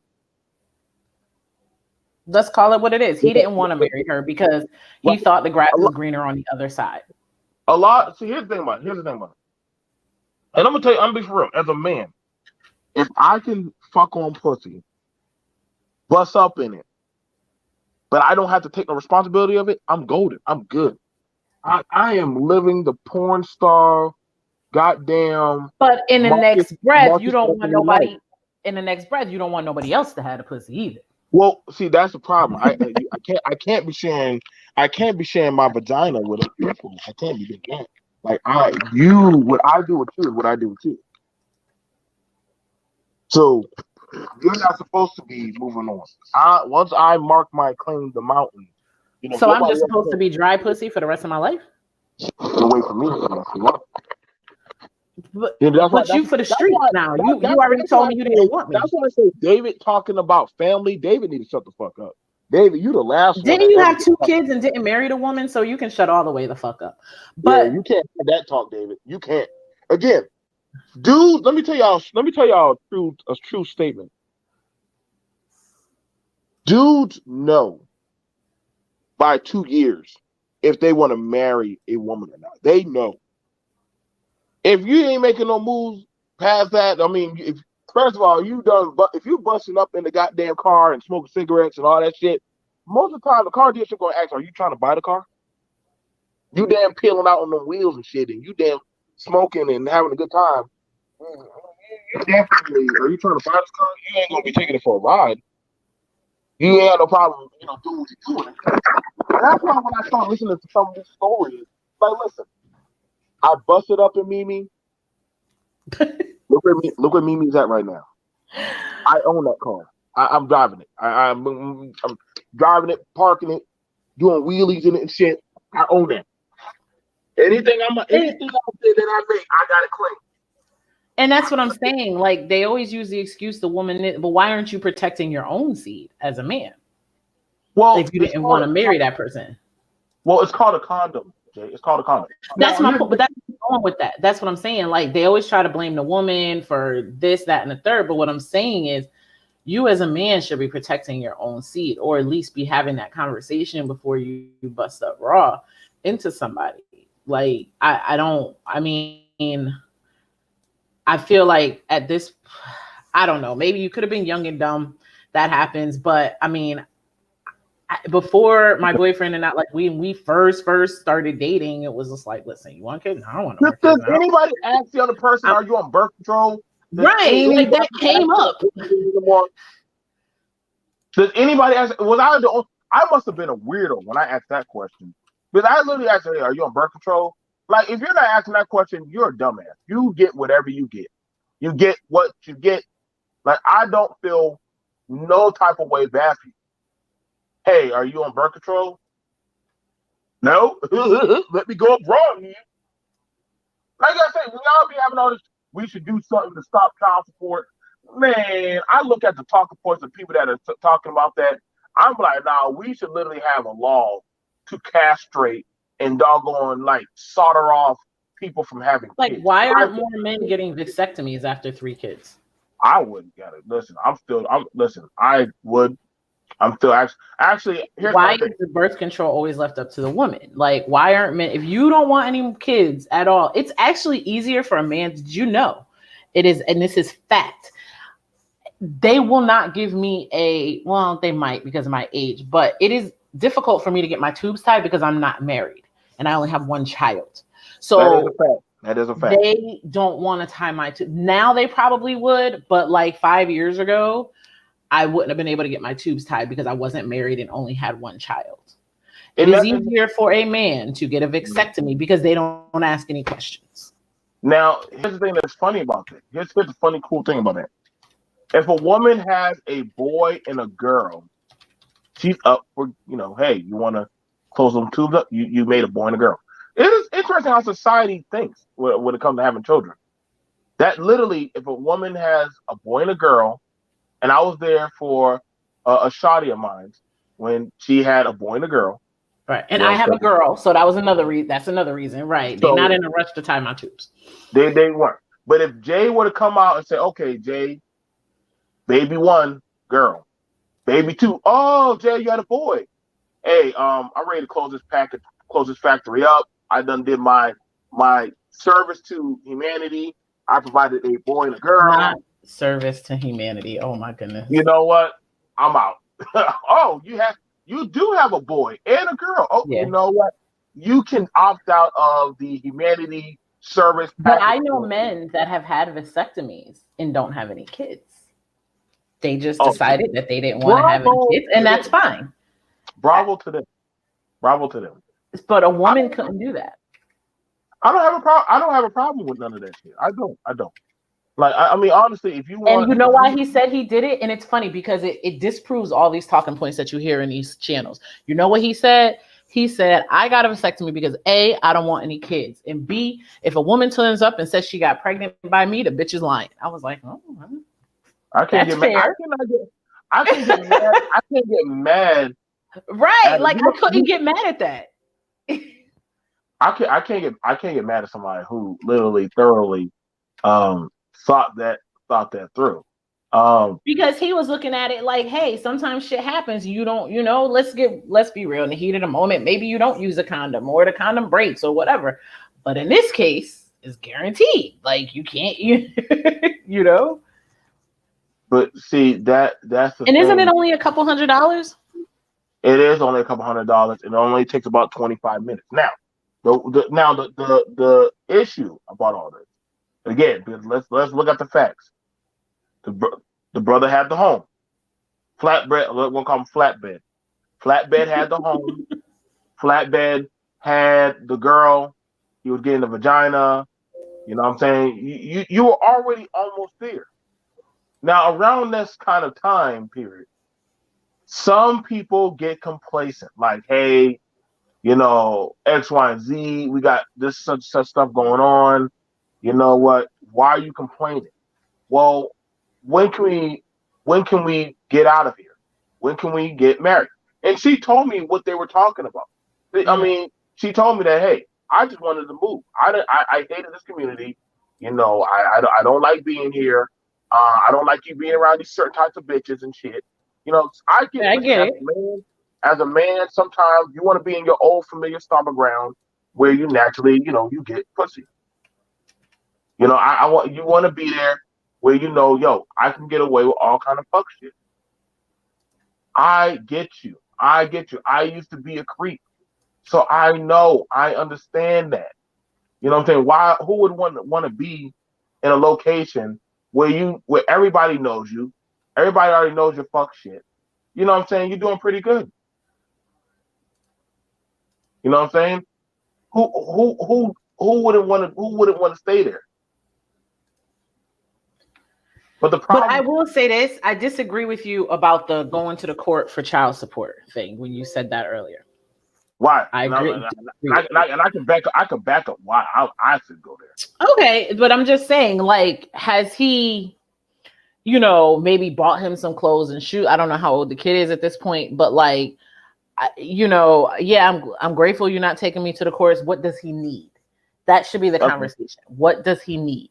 Let's call it what it is. He didn't want to marry her because he thought the grass was greener on the other side. A lot. See, here's the thing about it. And I'm gonna tell you, I'm gonna be for real. As a man, if I can fuck on pussy, bust up in it, but I don't have to take the responsibility of it, I'm golden. I'm good. I am living the porn star, goddamn. But in the next breath, you don't want nobody. Life. In the next breath, you don't want nobody else to have a pussy either. Well, see, that's the problem. I can't be sharing my vagina with other people. I can't be doing that. Like what I do with you is what I do with you. So you're not supposed to be moving on. Once I mark my claim to the mountain, so I'm just supposed to be dry pussy for the rest of my life. Away from me. But you for the streets now. You already told me you didn't want me. That's why I say David talking about family. David need to shut the fuck up. David, you the last. Didn't you have 2 kids and didn't marry the woman? So you can shut all the way the fuck up. But yeah, you can't have that talk, David. You can't. Again, dude, let me tell y'all a true statement. Dudes know by 2 years if they want to marry a woman or not. They know. If you ain't making no moves past that, I mean, first of all, if you busting up in the goddamn car and smoking cigarettes and all that shit, most of the time the car dealership gonna ask, are you trying to buy the car? You damn peeling out on the wheels and shit, and you damn smoking and having a good time. You definitely, are you trying to buy this car? You ain't gonna be taking it for a ride. You ain't got no problem, doing what you're doing. And that's why when I start listening to some of these stories, like, listen, I busted up in Mimi. Look where Mimi's at right now. I own that car. I'm driving it. I'm driving it, parking it, doing wheelies in it and shit. I own that. Anything out there that I make, I got it clean. And that's what I'm saying. Like, they always use the excuse the woman, but why aren't you protecting your own seed as a man? Well, if you didn't want to marry that person. Well, it's called a condom. Jay. It's called a condom. That's my point. But that's going with that. That's what I'm saying. Like, they always try to blame the woman for this, that, and the third. But what I'm saying is, you as a man should be protecting your own seed, or at least be having that conversation before you bust up raw into somebody. Like, I mean, I feel like at this, I don't know, maybe you could have been young and dumb. That happens. But I mean, before my boyfriend and I, like, when we first started dating, it was just like, listen, you want kids? No, I don't want no kids. Does anybody ask the other person, are you on birth control? Right, like that came up. Does anybody ask? I must have been a weirdo when I asked that question. Because I literally asked her, hey, are you on birth control? Like, if you're not asking that question, you're a dumbass. You get whatever you get. You get what you get. Like, I don't feel no type of way bad for you. Hey, are you on birth control? No. Let me go abroad here. Like I said, we all be having all this. We should do something to stop child support. Man, I look at the talking points of people that are talking about that. I'm like, nah, we should literally have a law to castrate and doggone like solder off people from having Like, kids. why aren't more men getting vasectomies after 3 kids? I wouldn't get it. Listen, listen. I would. I'm still actually. Here's Why my thing. is the birth control always left up to the woman? Like, why aren't men? If you don't want any kids at all, it's actually easier for a man. Did you know? It is, and this is fact. They will not give me well, they might because of my age, but it is difficult for me to get my tubes tied because I'm not married and I only have one child. So that is a fact. That is a fact. They don't want to tie my tubes. Now they probably would, but like 5 years ago, I wouldn't have been able to get my tubes tied because I wasn't married and only had one child. It is easier for a man to get a vasectomy because they don't ask any questions. Now, here's the thing that's funny about that. Here's the funny, cool thing about that. If a woman has a boy and a girl, she's up for, hey, you want to close them tubes up? You made a boy and a girl. It is interesting how society thinks when it comes to having children. That literally, if a woman has a boy and a girl, and I was there for a shawty of mine when she had a boy and a girl. Right. And I have a girl, so that was another reason. That's another reason, right? They're not in a rush to tie my tubes. They weren't. But if Jay were to come out and say, okay, Jay, baby 1, girl. Baby 2, oh, Jay, you had a boy. Hey, I'm ready to close this factory up. I done did my service to humanity. I provided a boy and a girl. Not service to humanity. Oh my goodness. You know what? I'm out. Oh, you do have a boy and a girl. Oh, yeah. You know what? You can opt out of the humanity service. But I know men that have had vasectomies and don't have any kids. They just decided that they didn't want to have any kids, and that's fine. Bravo to them. Bravo to them. But a woman couldn't do that. I don't have a problem. I don't have a problem with none of that shit. I don't. Like, I mean, honestly, if you want, and you know why he said he did it, and it's funny because it disproves all these talking points that you hear in these channels. You know what he said? He said, I got a vasectomy because A, I don't want any kids, and B, if a woman turns up and says she got pregnant by me, the bitch is lying. I was like, oh, I can't get mad. I can't get mad. I can't get mad. Right? Like I couldn't get mad at that. I can't get mad at somebody who literally thoroughly thought that through. Because he was looking at it like, hey, sometimes shit happens. You don't, let's be real. In the heat of the moment, maybe you don't use a condom or the condom breaks or whatever. But in this case, it's guaranteed. Like you can't, you know. But see that's the and thing. Isn't it only a couple $100? It is only a couple $100. It only takes about 25 minutes. Now, the issue about all this, again, let's look at the facts. The brother had the home. Flatbed, we'll call him flatbed. Flatbed had the home. Flatbed had the girl. He was getting the vagina. You know what I'm saying? You were already almost there. Now, around this kind of time period, some people get complacent. Like, hey, X, Y, and Z, we got this such stuff going on. You know what? Why are you complaining? Well, when can we get out of here? When can we get married? And she told me what they were talking about. Mm-hmm. I mean, she told me that, hey, I just wanted to move. I hated this community. I don't like being here. I don't like you being around these certain types of bitches and shit. I get it. As a man, sometimes you want to be in your old familiar stomping ground where you naturally, you get pussy. You want to be there where yo, I can get away with all kind of fuck shit. I get you. I used to be a creep. So I understand that. You know what I'm saying? Who would want to be in a location where everybody knows you, everybody already knows your fuck shit. You know what I'm saying? You're doing pretty good. You know what I'm saying? Who wouldn't want to stay there? But the But I problem, will say this: I disagree with you about the going to the court for child support thing when you said that earlier. why? I And I, agree. and Disagree with you. I can back, I can back up why I should go there. Okay, but I'm just saying, like, has he, maybe bought him some clothes and shoes? I don't know how old the kid is at this point, but like, yeah, I'm grateful you're not taking me to the courts. What does he need? That should be the Okay, conversation. What does he need?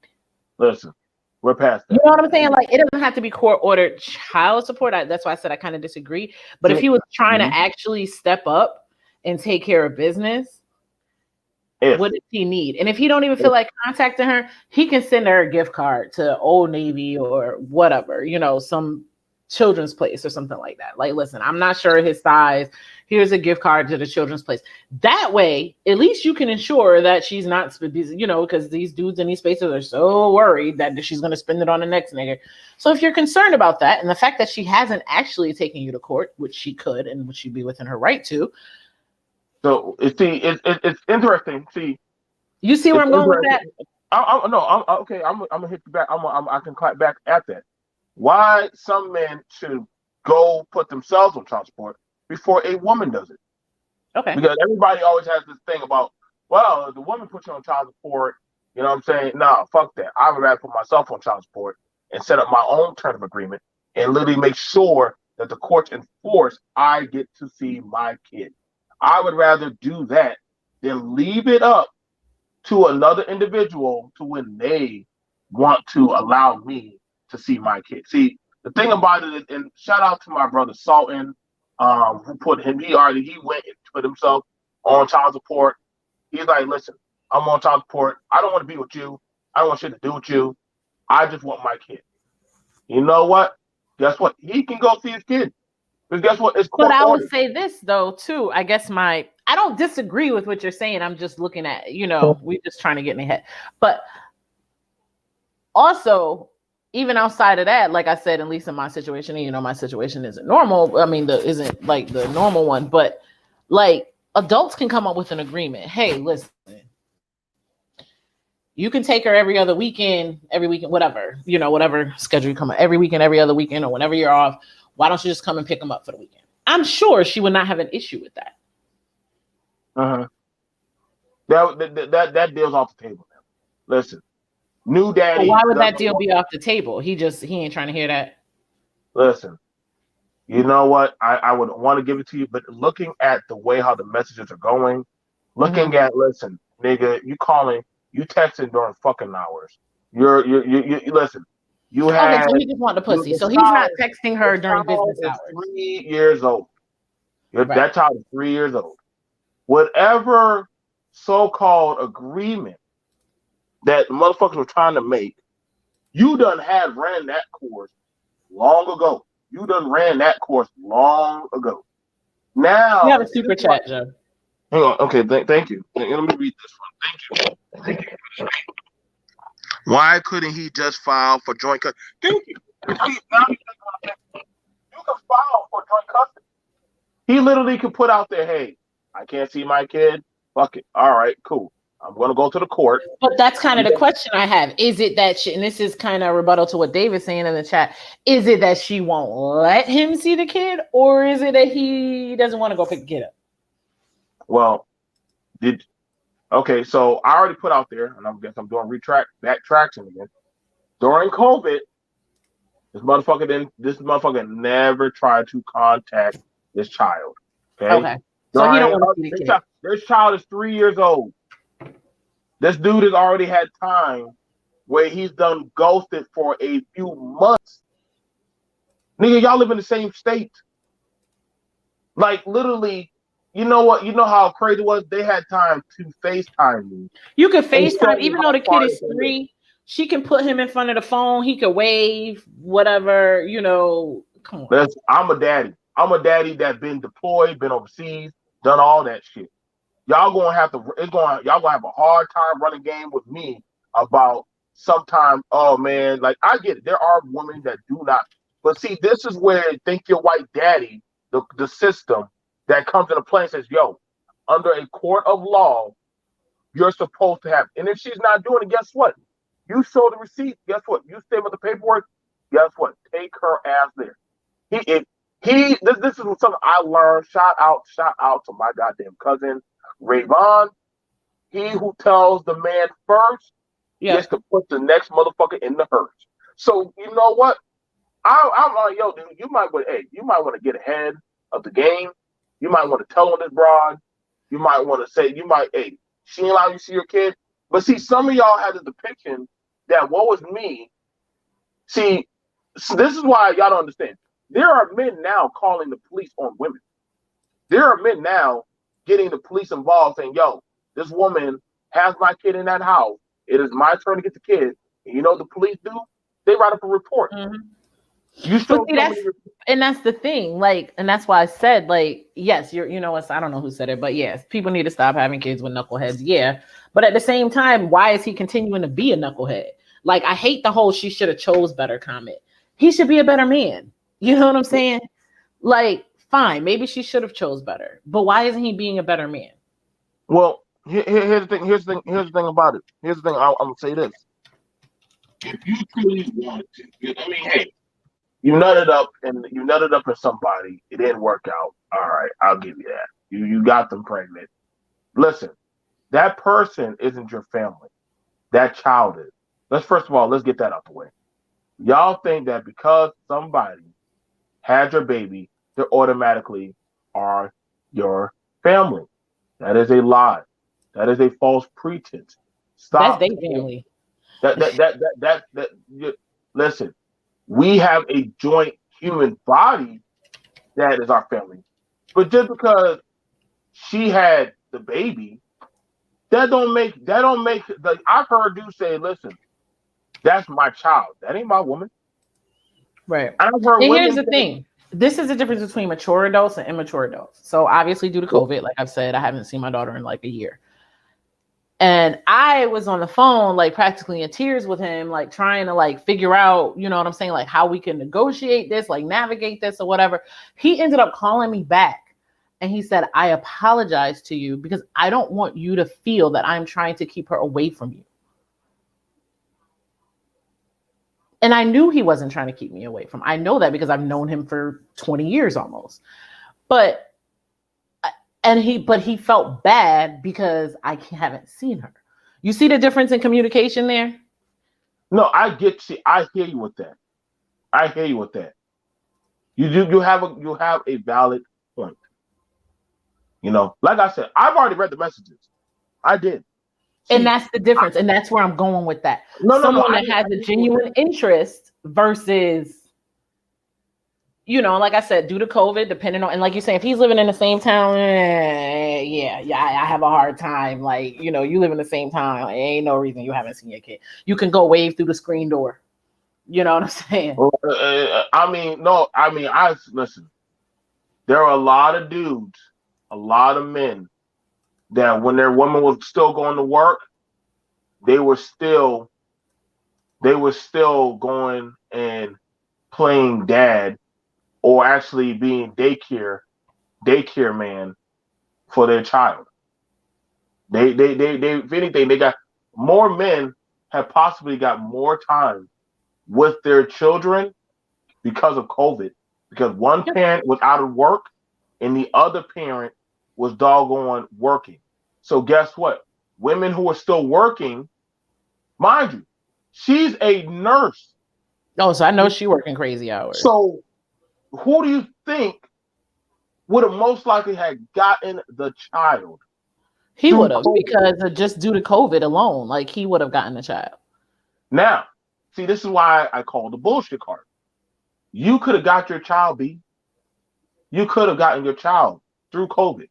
listen, we're past You that. know what I'm saying? Like, it doesn't have to be court ordered child support. That's why I said I kind of disagree. But if See, he was trying to mhm. actually step up and take care of business, if, what does he need? And if he don't even feel like contacting her, he can send her a gift card to Old Navy or whatever, some children's place or something like that. Like, listen, I'm not sure his size. Here's a gift card to the children's place. That way, at least you can ensure that she's not, because these dudes in these spaces are so worried that she's going to spend it on the next nigga. So if you're concerned about that and the fact that she hasn't actually taken you to court, which she could and which she'd be within her right to, so see, it's interesting. See, you see where it's I'm going with interesting. that? No, okay. I hit you back. I can clap back at that. Why some men should go put themselves on child support before a woman does it? Okay. Because everybody always has this thing about, well, if the woman puts you on child support, you know what I'm saying? No, fuck that. I would rather put myself on child support and set up my own term of agreement and literally make sure that the courts enforce I get to see my kid. I would rather do that than leave it up to another individual to when they want to allow me to see my kid. See, the thing about it, and shout out to my brother Salton, who put him, he went and put himself on child support. He's like, listen, I'm on child support. I don't want to be with you. I don't want shit to do with you. I just want my kid. You know what? Guess what? He can go see his kid. Because guess what? It's But court I would ordered. say this though too. I guess I don't disagree with what you're saying. I'm just looking at, we're just trying to get in the head. But also, even outside of that, like I said, at least in my situation, my situation isn't normal. I mean, isn't like the normal one, but like adults can come up with an agreement. Hey, listen, you can take her every weekend, whatever, whatever schedule you come up, every weekend, every other weekend, or whenever you're off. Why don't you just come and pick them up for the weekend? I'm sure she would not have an issue with that. Uh-huh. That deal's off the table now. Listen, new But why daddy would doesn't that deal want. be off the table? He ain't trying to hear that. Listen, you know what? I would want to give it to you, but looking at the way how the messages are going, Mm-hmm. looking at, listen, nigga, you calling, you texting during fucking hours. You listen. You Okay, had so he just want the pussy. the So he's not child. texting The her during child business is hours. 3 years old. Right. That child is 3 years old. Whatever so-called agreement that motherfuckers were trying to make, you done had ran that course long ago. You done ran that course long ago. You have Now, a see, this super is why. chat, Joe. Hang on. Okay, thank you. Let me read this one. Thank you. Why couldn't he just file for joint custody? Thank you. Now you can file for joint custody. He literally could put out there, hey, I can't see my kid. Fuck it. All right, cool. I'm going to go to the court. But that's kind of the question I have. Is it that she, and this is kind of rebuttal to what David's saying in the chat, is it that she won't let him see the kid, or is it that he doesn't want to go pick the kid up? Well, did okay, so I already put out there, and I guess I'm doing backtraction again. During COVID, this motherfucker never tried to contact this child. Okay, Okay. So he don't during want to see the kid. this child is 3 years old. This dude has already had time where he's done ghosted for a few months. Nigga, y'all live in the same state. Like literally, you know what? You know how crazy it was? They had time to FaceTime me You could and show FaceTime, me even though how the kid far is they can live. 3. She can put him in front of the phone. He could wave, whatever. Come on. I'm a daddy. I'm a daddy that been deployed, been overseas, done all that shit. Y'all gonna have to. Y'all gonna have a hard time running game with me about sometime. Oh man, like I get it. There are women that do not. But see, this is where think your white daddy, the system that comes into play and says, yo, under a court of law, you're supposed to have. And if she's not doing it, guess what? You show the receipt. Guess what? You stay with the paperwork. guess what? Take her ass there. If this is something I learned. Shout out to my goddamn cousin, Rayvon. He who tells the man first gets Yep. to put the next motherfucker in the hearse. So you know what? I'm like, yo, dude, you might want to get ahead of the game. You might want to tell on this broad. You might want to say, hey, she ain't allow you to see your kid. But see, some of y'all had the depiction that what was me. See, so this is why y'all don't understand. There are men now calling the police on women. There are men now getting the police involved, saying, "Yo, this woman has my kid in that house. It is my turn to get the kid." And you know what the police do? They write up a report. Mhm. You But show see, somebody. that's the thing. Like, and that's why I said, like, yes, you know, I don't know who said it, but yes, people need to stop having kids with knuckleheads. Yeah. But at the same time, why is he continuing to be a knucklehead? Like, I hate the whole she should have chose better comment. He should be a better man. You know what I'm saying? Like, fine, maybe she should have chose better. But why isn't he being a better man? Well, here's the thing. Here's the thing about it. Here's the thing. I'm gonna say this. If you truly want to, I mean, hey, you nutted up in somebody. It didn't work out. All right, I'll give you that. You got them pregnant. Listen, that person isn't your family. That child is. Let's get that out the way. Y'all think that because somebody had your baby, they automatically are your family. That is a lie. That is a false pretense. That's Stop. their family. You, listen, we have a joint human body that is our family. But just because she had the baby, that don't make like I've heard you say, listen, that's my child. That ain't my woman. Right. And I've heard And here's women the say, thing. This is the difference between mature adults and immature adults. So obviously due to well, COVID, like I've said, I haven't seen my daughter in like a year. And I was on the phone, like practically in tears with him, like trying to like figure out, you know what I'm saying, like how we can negotiate this, like navigate this or whatever. He ended up calling me back and he said, I apologize to you because I don't want you to feel that I'm trying to keep her away from you. And I knew he wasn't trying to keep me away from. I know that because I've known him for 20 years almost. But but he felt bad because I haven't seen her. You see the difference in communication there? no, I hear you with that. I hear you with that. You have a valid point. Like I said, I've already read the messages. I did. And See, that's the I, difference. And that's where I'm going with that. no, Someone that has I a hear you with that. genuine interest versus, you know, like I said, due to COVID, depending on, and like you say, if he's living in the same town, yeah, I have a hard time. Like, you know, you live in the same town, ain't no reason you haven't seen your kid. You can go wave through the screen door. You know what I'm saying? I mean, no, I mean, I listen. There are a lot of dudes, a lot of men that when their woman was still going to work, they were still going and playing dad or actually being daycare man for their child. If anything, they got more men have possibly got more time with their children because of COVID, because one Yep. parent was out of work and the other parent was doggone working. So guess what? Women who are still working, mind you, she's a nurse. Oh, so I know she working crazy hours. So who do you think would have most likely had gotten the child He through would have COVID? because just due to COVID alone, like he would have gotten a child. Now, see, this is why I call the bullshit card. You could have got your child, B. You could have gotten your child through COVID.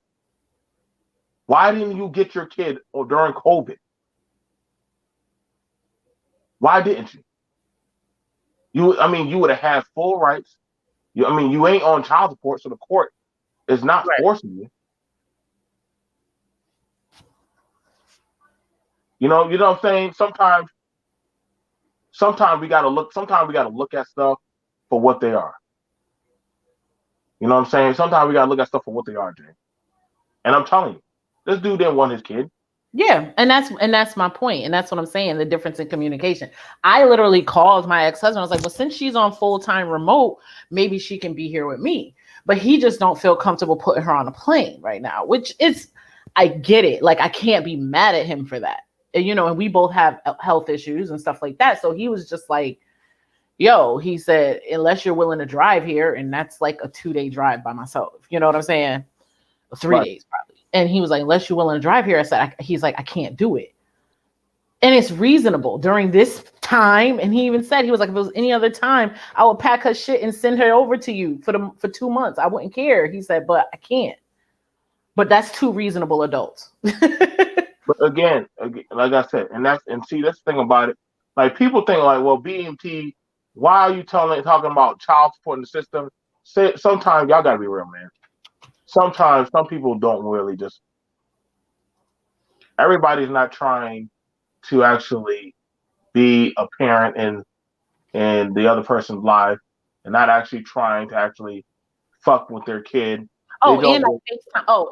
Why didn't you get your kid during COVID? Why didn't you? I mean, you would have had full rights. I mean, you ain't on child support, so the court is not Right. forcing you. You know what I'm saying? Sometimes we gotta look. Sometimes we gotta look at stuff for what they are. You know what I'm saying? Sometimes we gotta look at stuff for what they are, Jay. And I'm telling you, this dude didn't want his kid. Yeah, and that's my point, and that's what I'm saying. The difference in communication. I literally called my ex husband. I was like, "Well, since she's on full time remote, maybe she can be here with me." But he just don't feel comfortable putting her on a plane right now, which is, I get it. Like I can't be mad at him for that, and, and we both have health issues and stuff like that. So he was just like, "Yo," he said, "unless you're willing to drive here, and that's like a 2 day drive by myself." You know what I'm saying? 3 days probably. And he was like, "Unless you're willing to drive here," I said, he's like, "I can't do it." And it's reasonable during this time. And he even said, he was like, "If it was any other time, I would pack her shit and send her over to you for 2 months. I wouldn't care." He said, "But I can't." But that's two reasonable adults. But again, like I said, and see that's the thing about it. Like people think like, well, BMT, why are you talking about child support in the system? Sometimes y'all gotta be real, man. Sometimes some people don't really just. Everybody's not trying to actually be a parent in the other person's life, and not actually trying to actually fuck with their kid. They Oh, don't.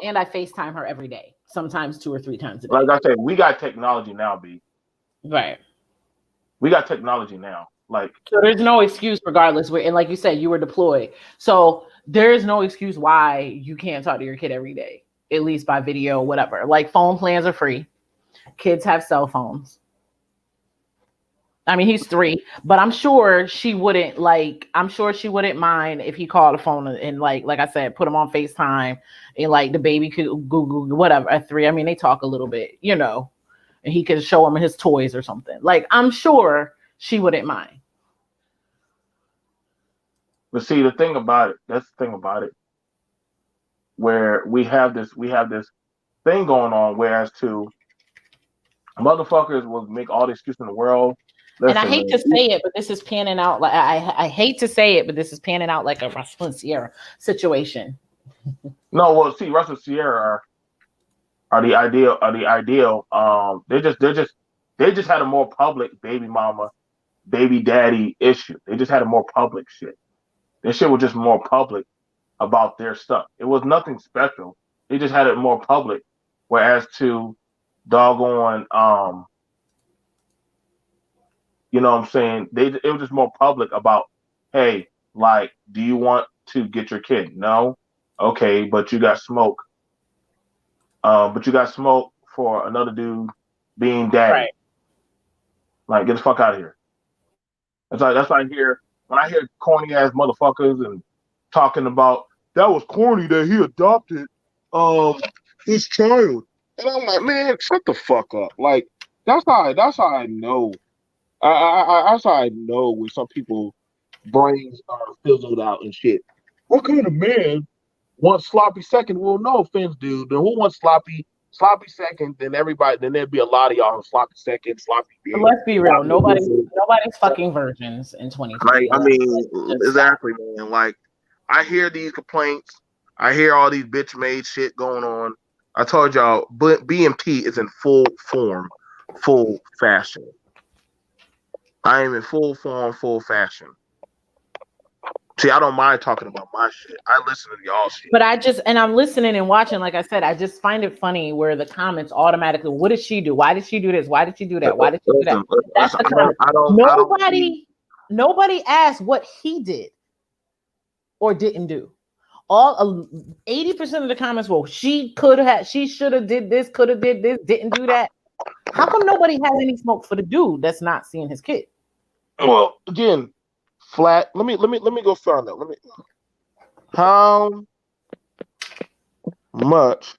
and I FaceTime her every day, sometimes 2 or 3 times a Like day. I said, we got technology now, B. Right. We got technology now. Like So there's no excuse regardless. And like you said, you were deployed. So there's no excuse why you can't talk to your kid every day, at least by video, whatever. Like phone plans are free. Kids have cell phones. I mean, he's 3, but I'm sure she wouldn't mind if he called the phone and like I said, put him on FaceTime and like the baby could Google whatever at 3. I mean, they talk a little bit, and he could show him his toys or something. Like, I'm sure she wouldn't mind. but see, the thing about it, that's the thing about it, where we have this thing going on, whereas to motherfuckers will make all the excuse in the world. And I Listen, hate to man. say it, but this is panning out like I hate to say it, but this is panning out like a Russell and Sierra situation. No, well, see, Russell and Sierra are the ideal. Are the ideal. They just had a more public baby mama, baby daddy issue. They just had a more public shit. Their shit was just more public about their stuff. It was nothing special. They just had it more public. Whereas to doggone, you know what I'm saying? It was just more public about, hey, like, do you want to get your kid? No? Okay, but you got smoke. But you got smoke for another dude being daddy. Right. Like, get the fuck out of here. That's why I hear when I hear corny ass motherfuckers and talking about that was corny that he adopted um his child. And I'm like, man, shut the fuck up. Like, that's how I know. That's how I know when some people brains are fizzled out and shit. What kind of man wants sloppy second? Well, no offense, dude. Then who wants sloppy second? Then everybody. Then there'd be a lot of y'all on sloppy second, sloppy dick, Let's be real. sloppy. Nobody's fucking virgins in Like, 2020. I mean, Let's just stop. exactly, man. Like, I hear these complaints. I hear all these bitch made shit going on. I told y'all, but BMT is in full form, full fashion. I am in full form, full fashion. See, I don't mind talking about my shit. I listen to y'all shit. But I'm listening and watching. Like I said, I just find it funny where the comments automatically, "What did she do? Why did she do this? Why did she do that? Why did she do that?" Listen, listen, That's listen. the comment. I don't see. Nobody asked what he did or didn't do. All 80% of the comments were, she should have did this, could have did this, didn't do that. How come nobody has any smoke for the dude that's not seeing his kid? Well, again, flat. Let me go find that. How much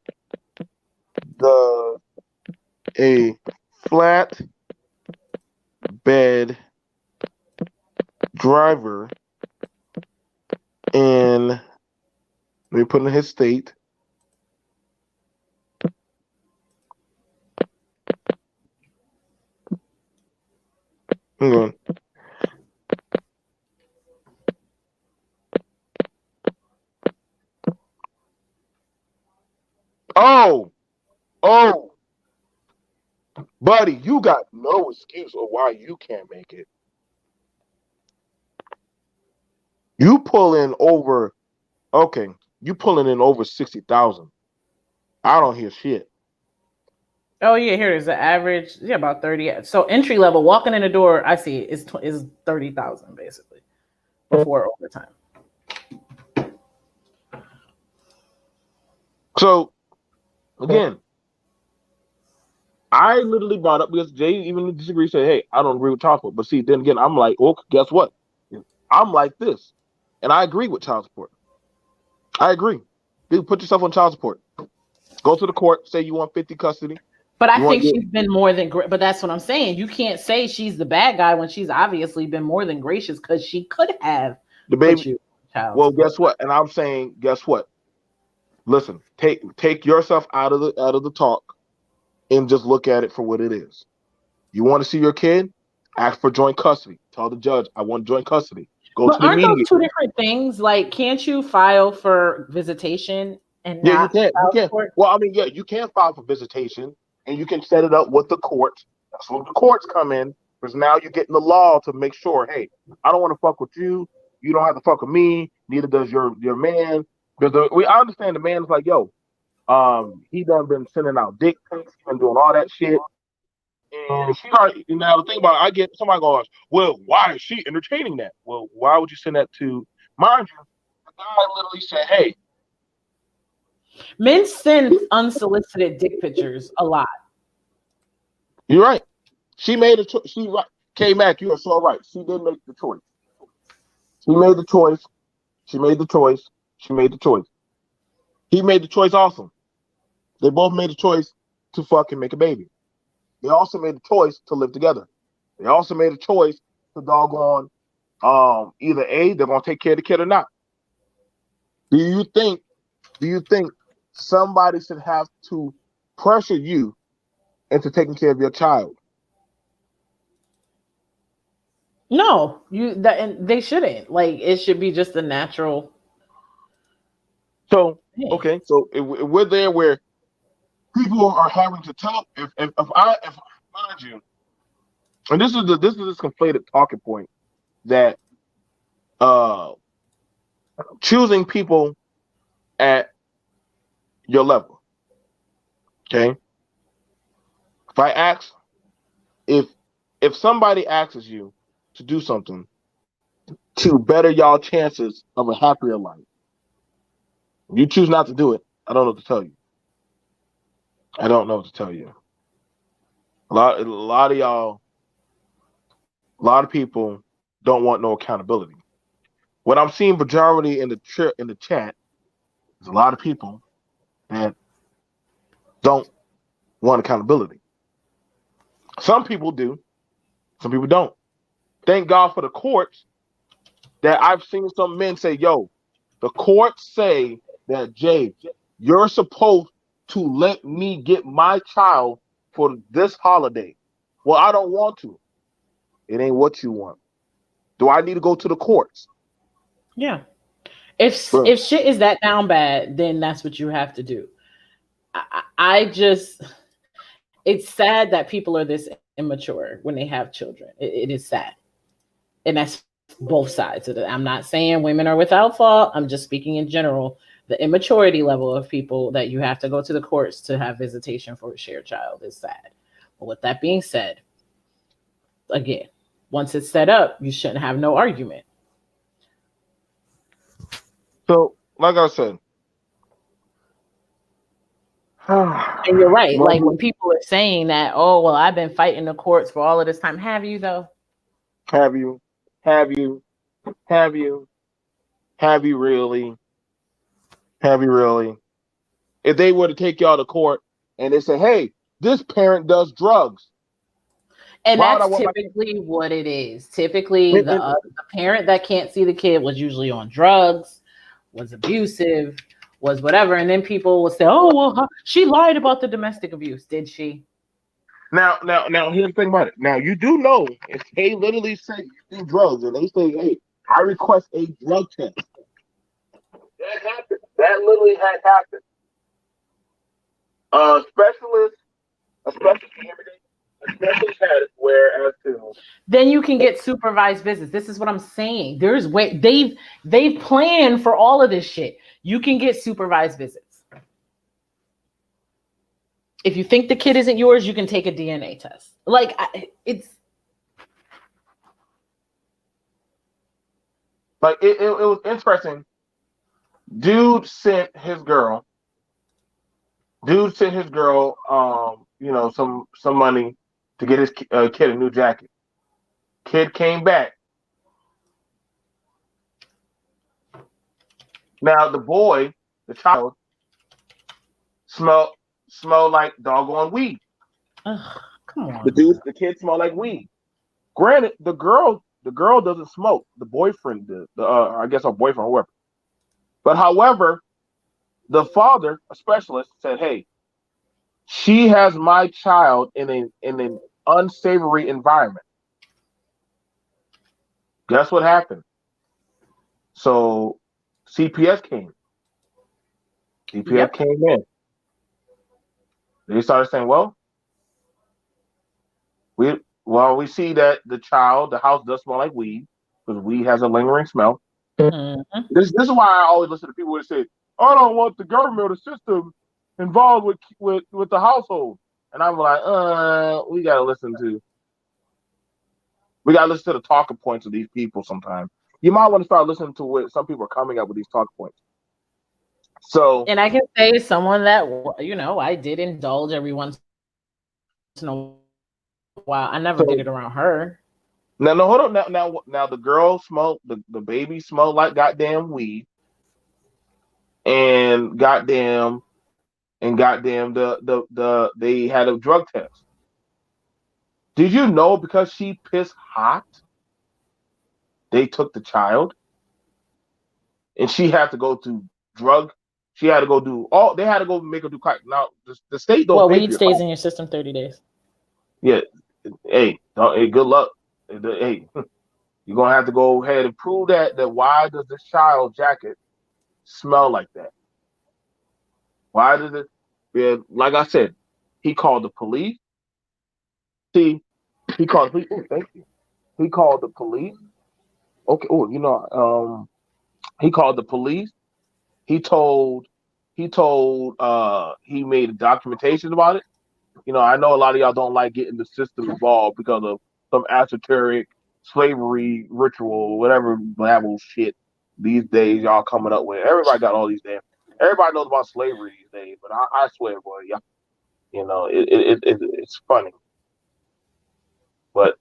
does a flat bed driver in, let me put in his state. Hang on. Oh, oh, buddy, you got no excuse of why you can't make it. You pull in over, okay, you pulling in over 60,000. I don't hear shit. Oh yeah, here is the average. Yeah, about 30. So entry level, walking in the door, I see it, is 30,000 basically before overtime. So again, I literally brought up because Jay even disagreed, said, "Hey, I don't agree with child support." But see, then again, I'm like, well, guess what? I'm like this, and I agree with child support. I agree. Dude, put yourself on child support. Go to the court. Say you want 50 custody. But I You want think your she's been more than great. But that's what I'm saying. You can't say she's the bad guy when she's obviously been more than gracious because she could have the put baby. you on child Well, support. guess what? And I'm saying, guess what? Listen, take yourself out of the talk and just look at it for what it is. You want to see your kid? Ask for joint custody. Tell the judge, I want joint custody. Go to But the aren't those two mediator. different things? Like, can't you file for visitation and Yeah, you not can. You child can. support? Well, I mean, yeah, you can file for visitation and you can set it up with the courts. That's when the courts come in because now you're getting the law to make sure, hey, I don't want to fuck with you. You don't have to fuck with me. Neither does your man. Because I understand the man's like, yo, he done been sending out dick pics, he been doing all that shit. And she already, now the thing about it, I get somebody goes, well, why is she entertaining that? Well, why would you send that to? Mind you, the guy literally said, hey, Men send unsolicited dick pictures a lot. you're right. She made a choice. She right. K Mac, you are so right. She did make the choice. She made the choice. She made the choice. She made the choice. He made the choice also. They both made the choice to fucking make a baby. They also made the choice to live together. They also made a choice to doggone either A, they're gonna take care of the kid or not. Do you think do you think somebody should have to pressure you into taking care of your child? No, you that and they shouldn't. Like it should be just a natural So thing. okay, so if we're there where people are having to tell if mind you, and this is this conflated talking point that uh choosing people at your level. Okay, if I ask if if somebody asks you to do something to better y'all chances of a happier life, you choose not to do it. I don't know what to tell you. I don't know what to tell you. A lot of y'all, a lot of people don't want no accountability. What I'm seeing majority in the chat is a lot of people that don't want accountability. Some people do, some people don't. Thank God for the courts that I've seen some men say, yo, the courts say that Jay, you're supposed to let me get my child for this holiday. Well, I don't want to. It ain't what you want. Do I need to go to the courts? Yeah. Bro. If shit is that down bad, then that's what you have to do. I just it's sad that people are this immature when they have children. It is sad. And that's both sides of it. I'm not saying women are without fault. I'm just speaking in general. The immaturity level of people that you have to go to the courts to have visitation for a shared child is sad. But with that being said, again, once it's set up, you shouldn't have no argument. So, like I said, And you're right. Like well, when people are saying that, oh, well, I've been fighting the courts for all of this time. Have you, though? have you, have you, have you, have you really, have you really? If they were to take y'all to court and they say, hey, this parent does drugs, And why would I that's want my kid? typically what it is. Typically, And the parent that can't see the kid was usually on drugs, was abusive, was whatever. And then people will say, oh, well, she lied about the domestic abuse. Did she? now, here's the thing about it. Now, you do know if they literally say you do drugs and they say, hey, I request a drug test. That happened. That literally had happened. Specialist, a specialist, a specialist had it where as to Then you can get supervised visits. This is what I'm saying. There's way they've planned for all of this shit. You can get supervised visits. If you think the kid isn't yours, you can take a DNA test. Like it's Like it was interesting. Dude sent his girl. Dude sent his girl, some money to get his kid a new jacket. Kid came back. Now the boy, the child, smell smell like doggone weed. ugh, come The on dude, now. the kid smelled like weed. Granted, the girl doesn't smoke. The boyfriend did. I guess her boyfriend, whoever. But however, the father, a specialist, said, "Hey, she has my child in an unsavory environment." Guess what happened? So CPS came. CPS Yep. came in. They started saying, we see that the house does smell like weed because weed has a lingering smell. Mm-hmm. This is why I always listen to people who say, "I don't want the government or the system involved with the household," and I'm like, we gotta listen to the talking points of these people. Sometimes you might want to start listening to what some people are coming up with these talking points. So, And I can say someone that I did indulge every once in a while. I never did it around her. so now, no, hold on. Now, the girl smelled the baby smelled like goddamn weed, and goddamn they had a drug test. Did you know because she pissed hot, they took the child and she had to go to drug. She had to go do all. They had to go make her do crack. Now the state don't Well, pay for weed your crack. stays in your system 30 days. Yeah, hey, good luck. Hey, you're gonna have to go ahead and prove that. Why does this child jacket smell like that? Why does it? Yeah, like I said, he called the police. See, he called. Thank you. He called the police. Okay. Oh, he called the police. He told. He made documentation about it. I know a lot of y'all don't like getting the system involved because of some esoteric slavery ritual, whatever babble shit these days y'all coming up with. Everybody got all these damn. Everybody knows about slavery these days, but I swear, boy, yeah, it's funny. But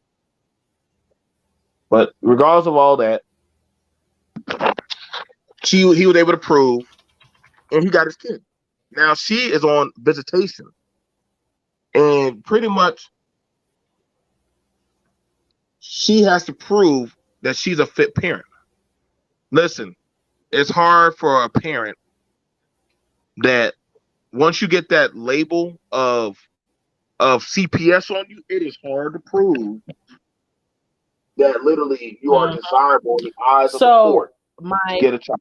regardless of all that, he was able to prove, and he got his kid. Now she is on visitation, and pretty much she has to prove that she's a fit parent. Listen, it's hard for a parent that once you get that label of CPS on you, it is hard to prove that literally you are Mhm. desirable in the eyes of the court So to my get a child.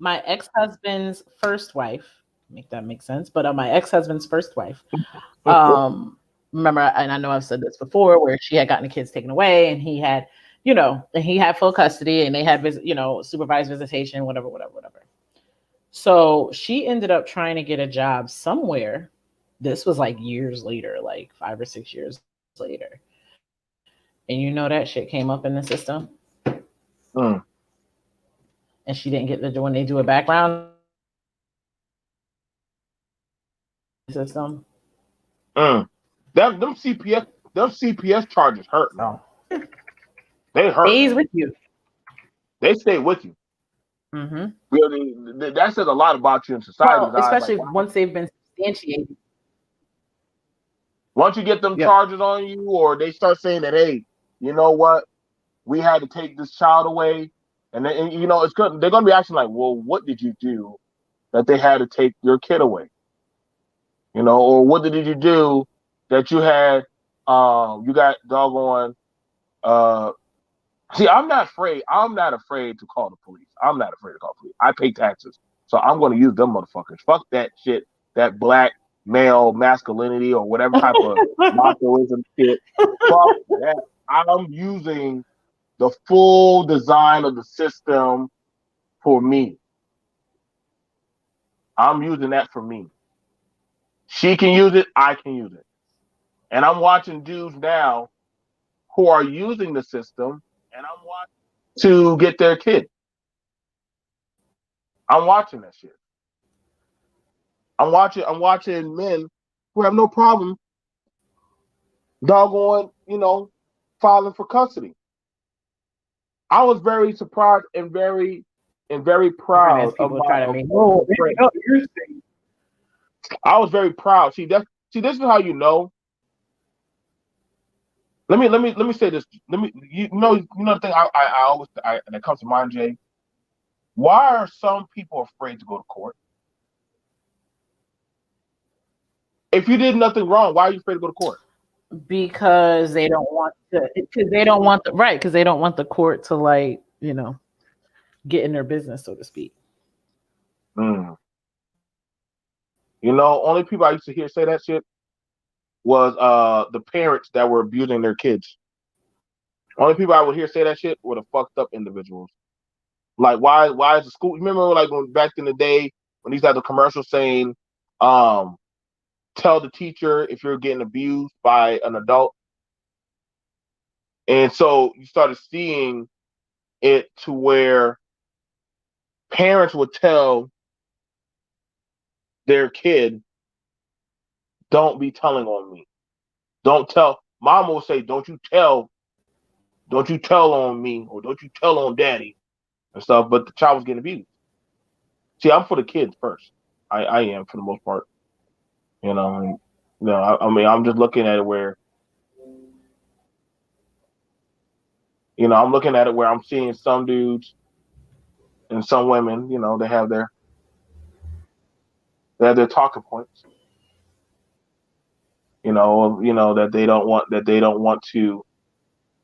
my ex-husband's first wife, make that make sense, but my ex-husband's first wife, remember, and I know I've said this before, where she had gotten the kids taken away, and he had full custody, and they had supervised visitation, whatever, whatever, whatever. So she ended up trying to get a job somewhere. This was like years later, like 5 or 6 years later. And that shit came up in the system, Mm, and she didn't get the when they do a background, they didn't get the job. System. mm. Them CPS charges hurt, man. So They hurt, stays man. with you. They stay with you. Hmm. Really, that says a lot about you in society's Well, eyes. Like, especially wow. once they've been substantiated. Once you get them Yep. charges on you, or they start saying that, hey, you know what, we had to take this child away, and then it's good. They're gonna be asking like, well, what did you do that they had to take your kid away? Or what did you do that you had? You got doggone. Uh, See, I'm not afraid. I'm not afraid to call the police. I'm not afraid to call the police. I pay taxes, so I'm going to use them motherfuckers. Fuck that shit. That black male masculinity or whatever type of machoism shit. Fuck that. I'm using the full design of the system for me. I'm using that for me. She can use it. I can use it. And I'm watching dudes now who are using the system, and I'm watching to get their kid. I'm watching that shit. I'm watching men who have no problem doggone, filing for custody. I was very surprised and very Different as proud of people my try to of, make. of Oh, a friend. you're saying. I was very proud. See, this is how you know. Let me say this. You know the thing I always that comes to mind, Jay. Why are some people afraid to go to court? If you did nothing wrong, why are you afraid to go to court? Because they don't want to, because they don't want the right, because they don't want the court to, like, get in their business, so to speak. Mm. Only people I used to hear say that shit was the parents that were abusing their kids. Only people I would hear say that shit were the fucked up individuals. Like why is the school? Remember like when back in the day when these had the commercial saying, um, tell the teacher if you're getting abused by an adult, and so you started seeing it to where parents would tell their kid, "Don't be telling on me. Don't tell." Mom will say, don't you tell on me, or don't you tell on daddy and stuff." But the child was getting abused. See, I'm for the kids first. I am for the most part. And, I mean, I'm just looking at it where, I'm looking at it where I'm seeing some dudes and some women, they have their talking points, that they don't want to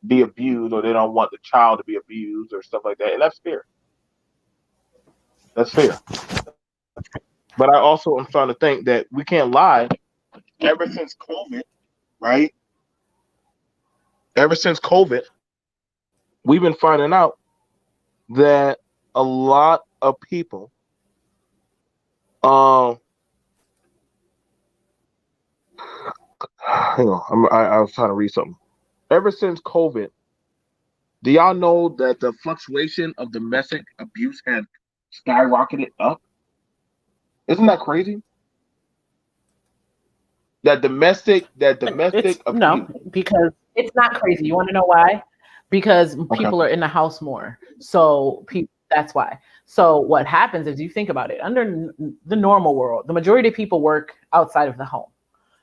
be abused, or they don't want the child to be abused or stuff like that. And that's fair. That's fair. But I also am starting to think that we can't lie. Ever since COVID, right? Ever since COVID, we've been finding out that a lot of people, um, hang on, I was trying to read something. Ever since COVID, do y'all know that the fluctuation of domestic abuse had skyrocketed up? Isn't that crazy? That domestic It's no, abuse. because it's not crazy. You want to know why? Because Okay. people are in the house more. So people, that's why. So what happens is, you think about it, under the normal world, the majority of people work outside of the home.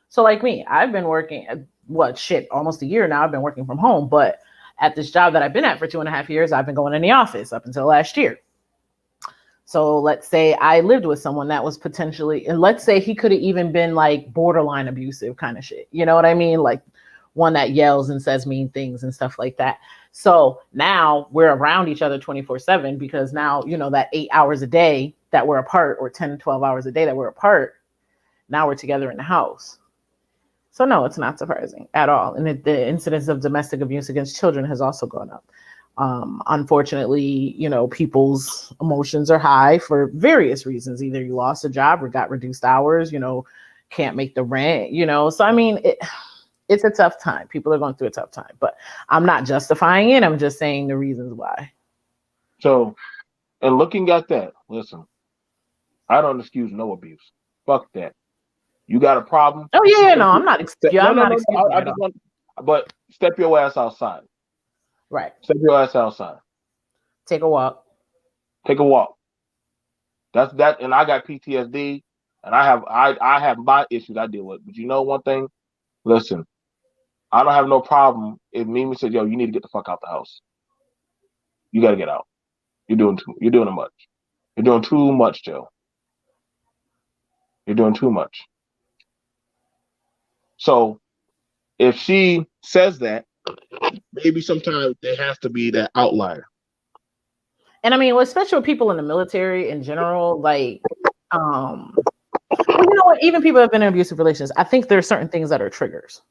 So like me, I've been working, what shit, almost a year now. I've been working from home, but at this job that I've been at for 2.5 years, I've been going in the office up until last year. So let's say I lived with someone that was potentially, and let's say he could have even been like borderline abusive kind of shit. You know what I mean? Like one that yells and says mean things and stuff like that. So now we're around each other 24/7, because now, that 8 hours a day that we're apart, or 10, 12 hours a day that we're apart, now we're together in the house. So no, it's not surprising at all. And the incidence of domestic abuse against children has also gone up. Unfortunately, people's emotions are high for various reasons. Either you lost a job or got reduced hours, can't make the rent, So I mean, it's a tough time. People are going through a tough time, but I'm not justifying it. I'm just saying the reasons why. So, and looking at that, listen, I don't excuse no abuse. Fuck that. You got a problem? Oh yeah, yeah, Step no, your, I'm no, no, not no, no. excusing I it at just all. want, but step your ass outside. Right. Step your ass outside. Take a walk. Take a walk. That's that. And I got PTSD, and I have my issues I deal with. But you know one thing? Listen, I don't have no problem if Mimi said, "Yo, you need to get the fuck out the house. You got to get out. You're doing too much. You're doing too much, Joe. You're doing too much." So if she says that, maybe sometimes there has to be that outlier. And I mean, well, especially with people in the military in general, like, well, you know what? Even people that have been in abusive relations, I think there are certain things that are triggers.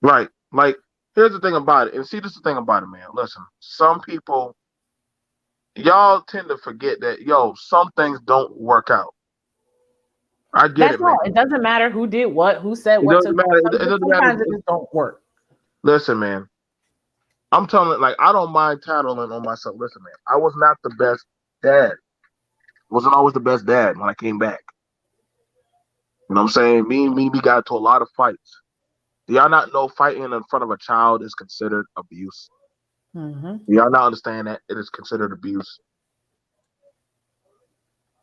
Right. Like, here's the thing about it. And see, this is the thing about it, man. Listen, some people, y'all tend to forget that, yo, some things don't work out. I get That's it, man. all. It doesn't matter who did what, who said It what doesn't to matter. It doesn't matter. sometimes it just don't work. Listen, man. I'm telling it like I don't mind tattling on myself. Listen, man. I was not the best dad. Wasn't always the best dad when I came back. You know what I'm saying? Me got into a lot of fights. Do y'all not know fighting in front of a child is considered abuse? Mm-hmm. Do y'all not understand that it is considered abuse?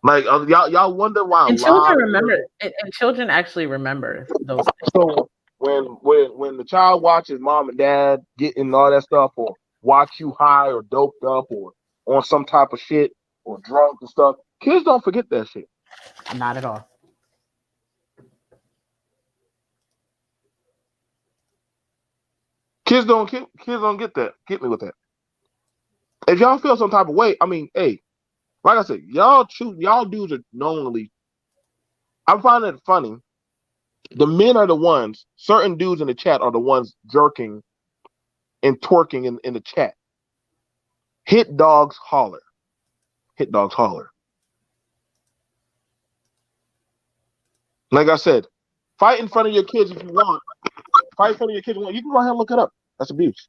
Like y'all wonder why a And children lot of remember, women. and children actually remember those things. So when the child watches mom and dad getting all that stuff, or watch you high or doped up or on some type of shit or drunk and stuff, kids don't forget that shit. Not at all. Kids don't get that. Get me with that. If y'all feel some type of way, I mean, hey, like I said, y'all dudes are normally. I'm finding it funny. The men are the ones. Certain dudes in the chat are the ones jerking and twerking in the chat. Hit dogs holler. Hit dogs holler. Like I said, fight in front of your kids if you want. Fight in front of your kids. You can go ahead and look it up. That's abuse.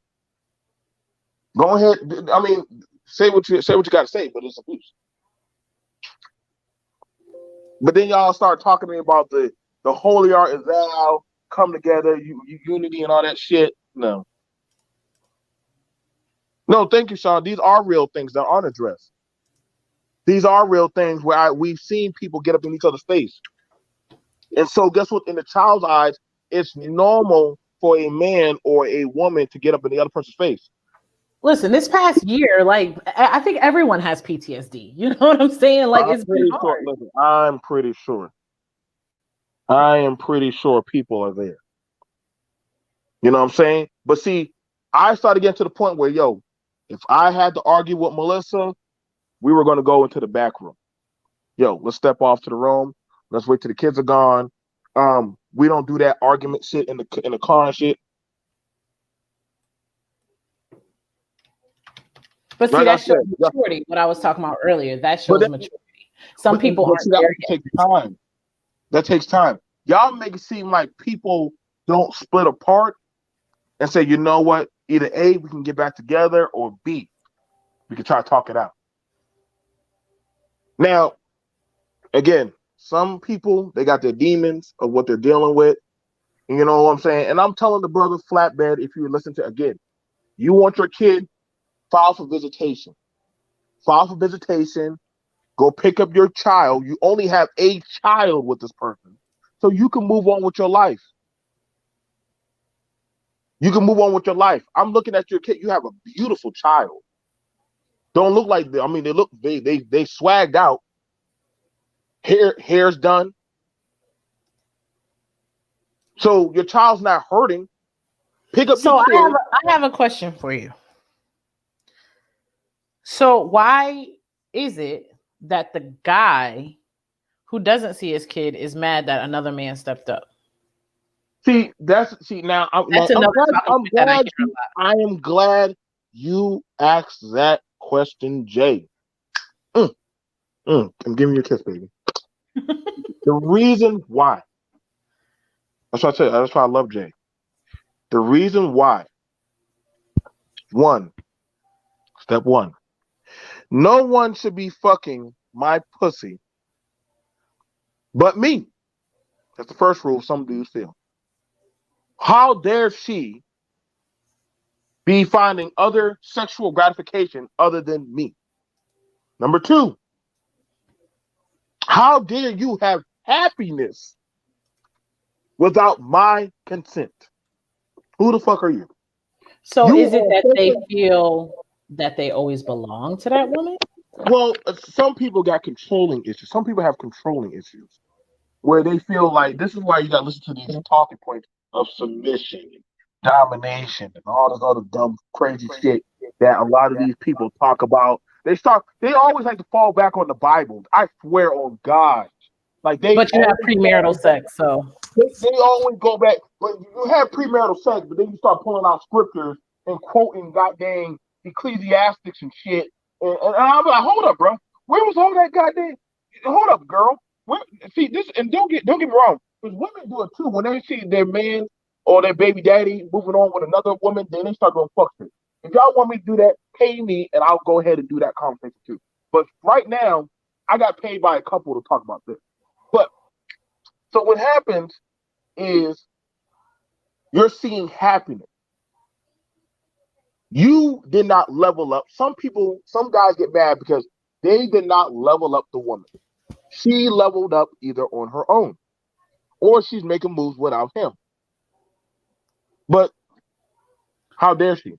Go ahead. I mean, say what you got to say, but it's abuse. But then y'all start talking to me about the holy art is thou, come together, unity and all that shit. No, no, thank you, Sean. These are real things that aren't addressed. These are real things where we've seen people get up in each other's face. And so, guess what? In the child's eyes, it's normal for a man or a woman to get up in the other person's face. Listen, this past year, like I think everyone has PTSD. You know what I'm saying? Like I'm it's been pretty sure. hard. Listen, I'm pretty sure. I am pretty sure people are there. You know what I'm saying? But see, I started getting to the point where, yo, if I had to argue with Melissa, we were going to go into the back room. Yo, let's step off to the room. Let's wait till the kids are gone. We don't do that argument shit in the car and shit. But see, Like I that shows said, yeah. maturity. What I was talking about earlier, that But shows maturity. Some people but see, aren't that there also yet. takes time. That takes time. Y'all make it seem like people don't split apart and say, you know what? Either A, we can get back together, or B, we can try to talk it out. Now, again, some people they got their demons of what they're dealing with. You know what I'm saying? And I'm telling the brother flatbed, if you listen to again, you want your kid, file for visitation. File for visitation. Go pick up your child. You only have a child with this person. So you can move on with your life. You can move on with your life. I'm looking at your kid. You have a beautiful child. Don't look like I mean, they swagged out. Hair's done. So your child's not hurting. Pick up your So kid. I have a question for you. So why is it that the guy who doesn't see his kid is mad that another man stepped up? See now. That's I'm another glad. talking I'm point that I hear glad a you. I am glad you asked that question, Jay. Mm, I'm giving you a kiss, baby. lot. The reason why. That's why I tell you. That's why I love Jay. The reason why. One. Step one. No one should be fucking my pussy but me. That's the first rule some dudes feel. How dare she be finding other sexual gratification other than me? Number two, how dare you have happiness without my consent? Who the fuck are you? So You is it are that they fucking. feel that they always belong to that woman? Well, some people got controlling issues. Some people have controlling issues where they feel like this is why you got to listen to these talking points of submission, domination, and all this other dumb, crazy shit that a lot of these people talk about. They always like to fall back on the Bible. I swear on God. Like they But you have always premarital sex, so they always go back, but you have premarital sex, but then you start pulling out scriptures and quoting goddamn ecclesiastics and shit. And I'm like, hold up, bro. Where was all that goddamn? Hold up, girl. See this, and don't get me wrong, because women do it too. When they see their man or their baby daddy moving on with another woman, then they start going fuck shit. If y'all want me to do that, pay me, and I'll go ahead and do that conversation too. But right now, I got paid by a couple to talk about this. But so what happens is you're seeing happiness. You did not level up. Some guys get mad because they did not level up the woman. She leveled up either on her own or she's making moves without him. But how dare she?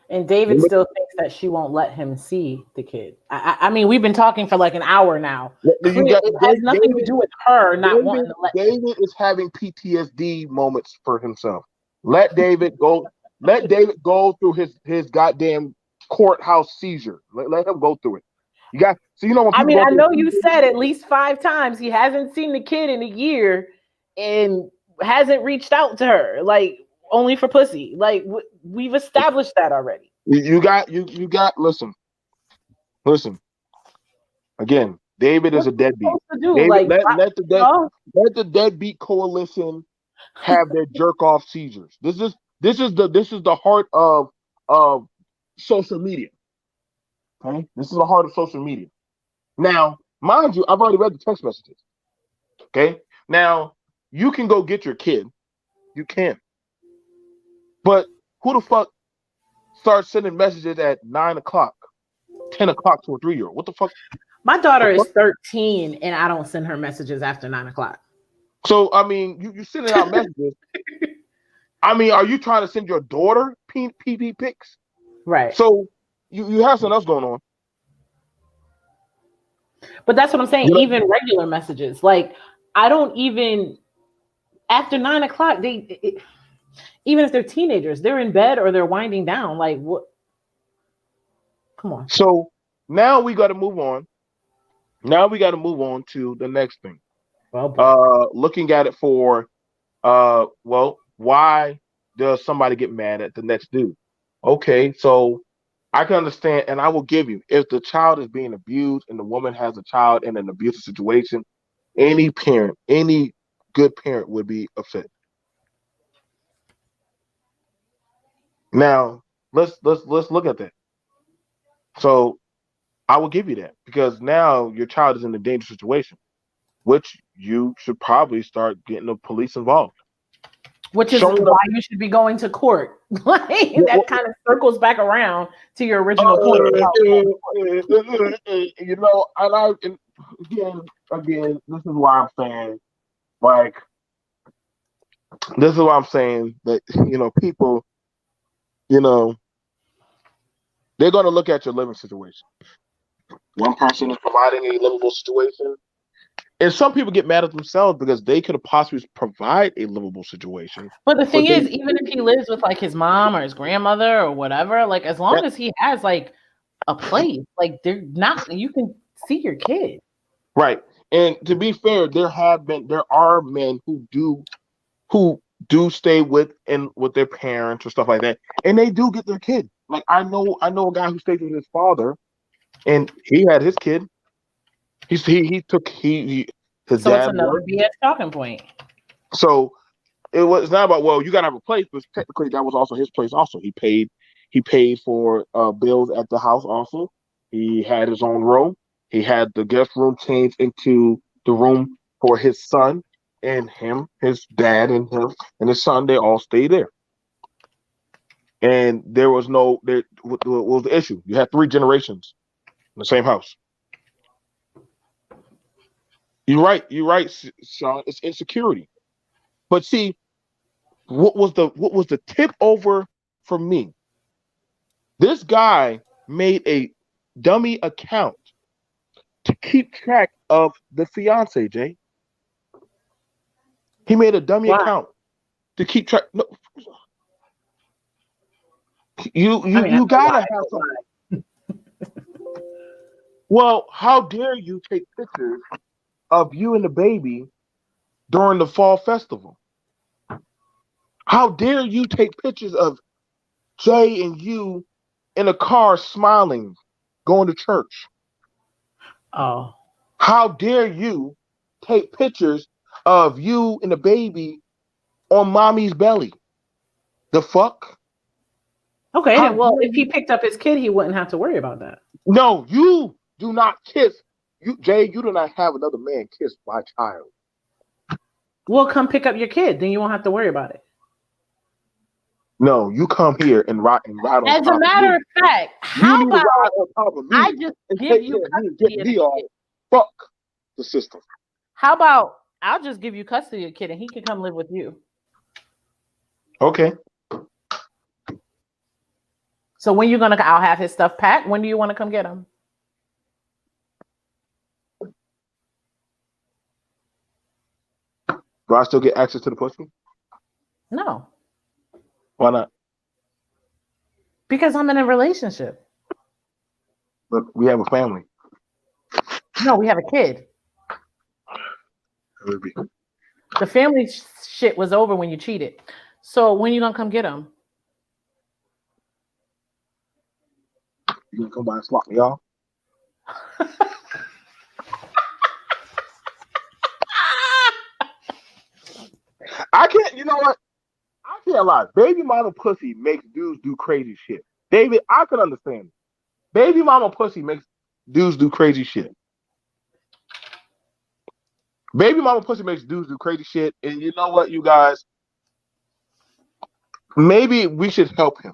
And David still thinks that she won't let him see the kid. I mean, we've been talking for like an hour now. You got It has nothing to do with her not wanting David. to let him. David is having PTSD moments for himself. Let David go. Let David go through his goddamn courthouse seizure. Let him go through it. You got so you know when I people mean, go I through. know you said at least 5 times he hasn't seen the kid in a year and hasn't reached out to her, like only for pussy. Like we've established that already. You got listen again. David is What's a he deadbeat. supposed to do? David Like, let the deadbeat coalition have their jerk off seizures. This is the heart of social media. Okay, this is the heart of social media. Now, mind you, I've already read the text messages. Okay, now you can go get your kid. You can, but who the fuck starts sending messages at 9 o'clock, 10 o'clock to a 3-year-old? What the fuck? my The daughter is fuck? 13 and I don't send her messages after 9 o'clock. So I mean, you sending out messages. I mean, are you trying to send your daughter PP pics? Right. So you have something else going on. But that's what I'm saying. You know? Even regular messages, like I don't even after 9 o'clock. Even if they're teenagers, they're in bed or they're winding down. Like what? Come on. So now we got to move on. Now we got to move on to the next thing. Well, boy. Looking at it for well, why does somebody get mad at the next dude? Okay, so I can understand, and I will give you if the child is being abused and the woman has a child in an abusive situation, any parent, any good parent would be upset. Now let's look at that. So I will give you that because now your child is in a dangerous situation, which you should probably start getting the police involved. Which is Showing why up. you should be going to court. Like that kind of circles back around to your original point Uh, about going to court. and again, this is why I'm saying, like, this is why I'm saying that, people, you know, they're going to look at your living situation. One person is providing a livable situation. And some people get mad at themselves because they could have possibly provide a livable situation. But the But thing is, even if he lives with like his mom or his grandmother or whatever, like as long that, as he has like a place, like they're not, you can see your kid. right. And to be fair, there are men who do stay with their parents or stuff like that, and they do get their kid. Like I know a guy who stayed with his father, and he had his kid. He took his So it's dad another worked, BS talking point. so it's not about well you gotta have a place, but technically that was also his place. Also, he paid for bills at the house. Also, he had his own room. He had the guest room changed into the room for his son and him, his dad and him and his son. They all stayed there. And there was no there. What was the issue? You had three generations in the same house. You're right, Sean. It's insecurity. But see, what was the tip over for me? This guy made a dummy account to keep track of the fiance. Jay, he made a dummy Why? account to keep track. No, you I you mean, I you know why, gotta have but some. why? Well, how dare you take pictures of you and the baby during the fall festival? How dare you take pictures of Jay and you in a car smiling, going to church? Oh, How dare you? take pictures of you and the baby on mommy's belly. The fuck? Okay, How then well, dare if he you? picked up his kid, he wouldn't have to worry about that. No, you do not kiss. You, Jay, you do not have another man kiss my child. Well, come pick up your kid, then you won't have to worry about it. No, you come here and ride on As a top of matter me. of fact, You how need to about ride on top of I me just and give take you care of me and get custody of the me off. kid? Fuck the system. How about I'll just give you custody of the kid and he can come live with you? Okay. So when you gonna? I'll have his stuff packed. When do you want to come get him? Do I still get access to the pussy? No, Why not? because I'm in a relationship. Look, we have a family. No, we have a kid. The family shit was over when you cheated. So when you gonna come get him? You gonna come by and slap me off? I can't. You know what? I can't lie. Baby mama pussy makes dudes do crazy shit. David, I can understand it. Baby mama pussy makes dudes do crazy shit. Baby mama pussy makes dudes do crazy shit. And you know what, you guys? Maybe we should help him.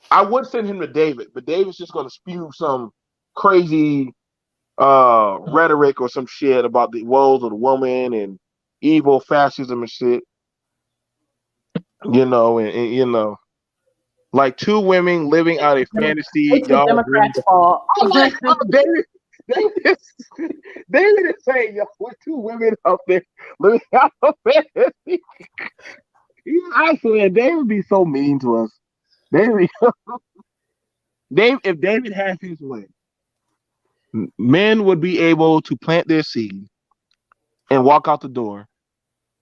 I would send him to David, but David's just gonna spew some crazy rhetoric or some shit about the woes of the woman and evil fascism and shit. And you know, like two women living out a fantasy. It's the Y'all agree? Democrats' fault. I'm like, David, David, David is saying, yo, we're two women up there living out a fantasy. I swear, David be so mean to us. David, Dave, if David had his way, men would be able to plant their seed and walk out the door,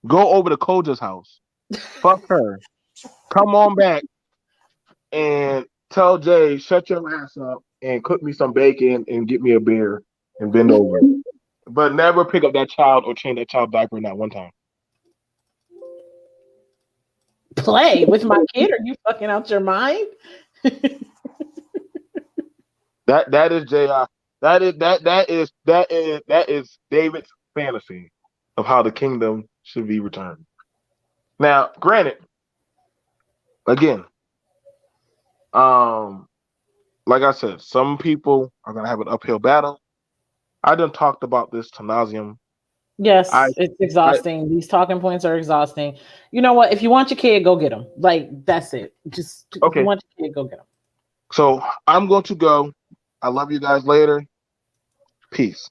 go over to Koja's house, fuck her, come on back, and tell Jay, shut your ass up and cook me some bacon and get me a beer and bend over. But never pick up that child or change that child diaper not one time. Play with my kid? Are you fucking out your mind? That is J.I. That is David's fantasy of how the kingdom should be returned. Now, granted, again, like I said, some people are gonna have an uphill battle. I done talked about this to nauseum. I, Yes, it's I exhausting. These talking points are exhausting. You know what? If you want your kid, go get him. Like that's it. Just if you okay. want your kid, go get him. So I'm going to go. I love you guys later. Peace.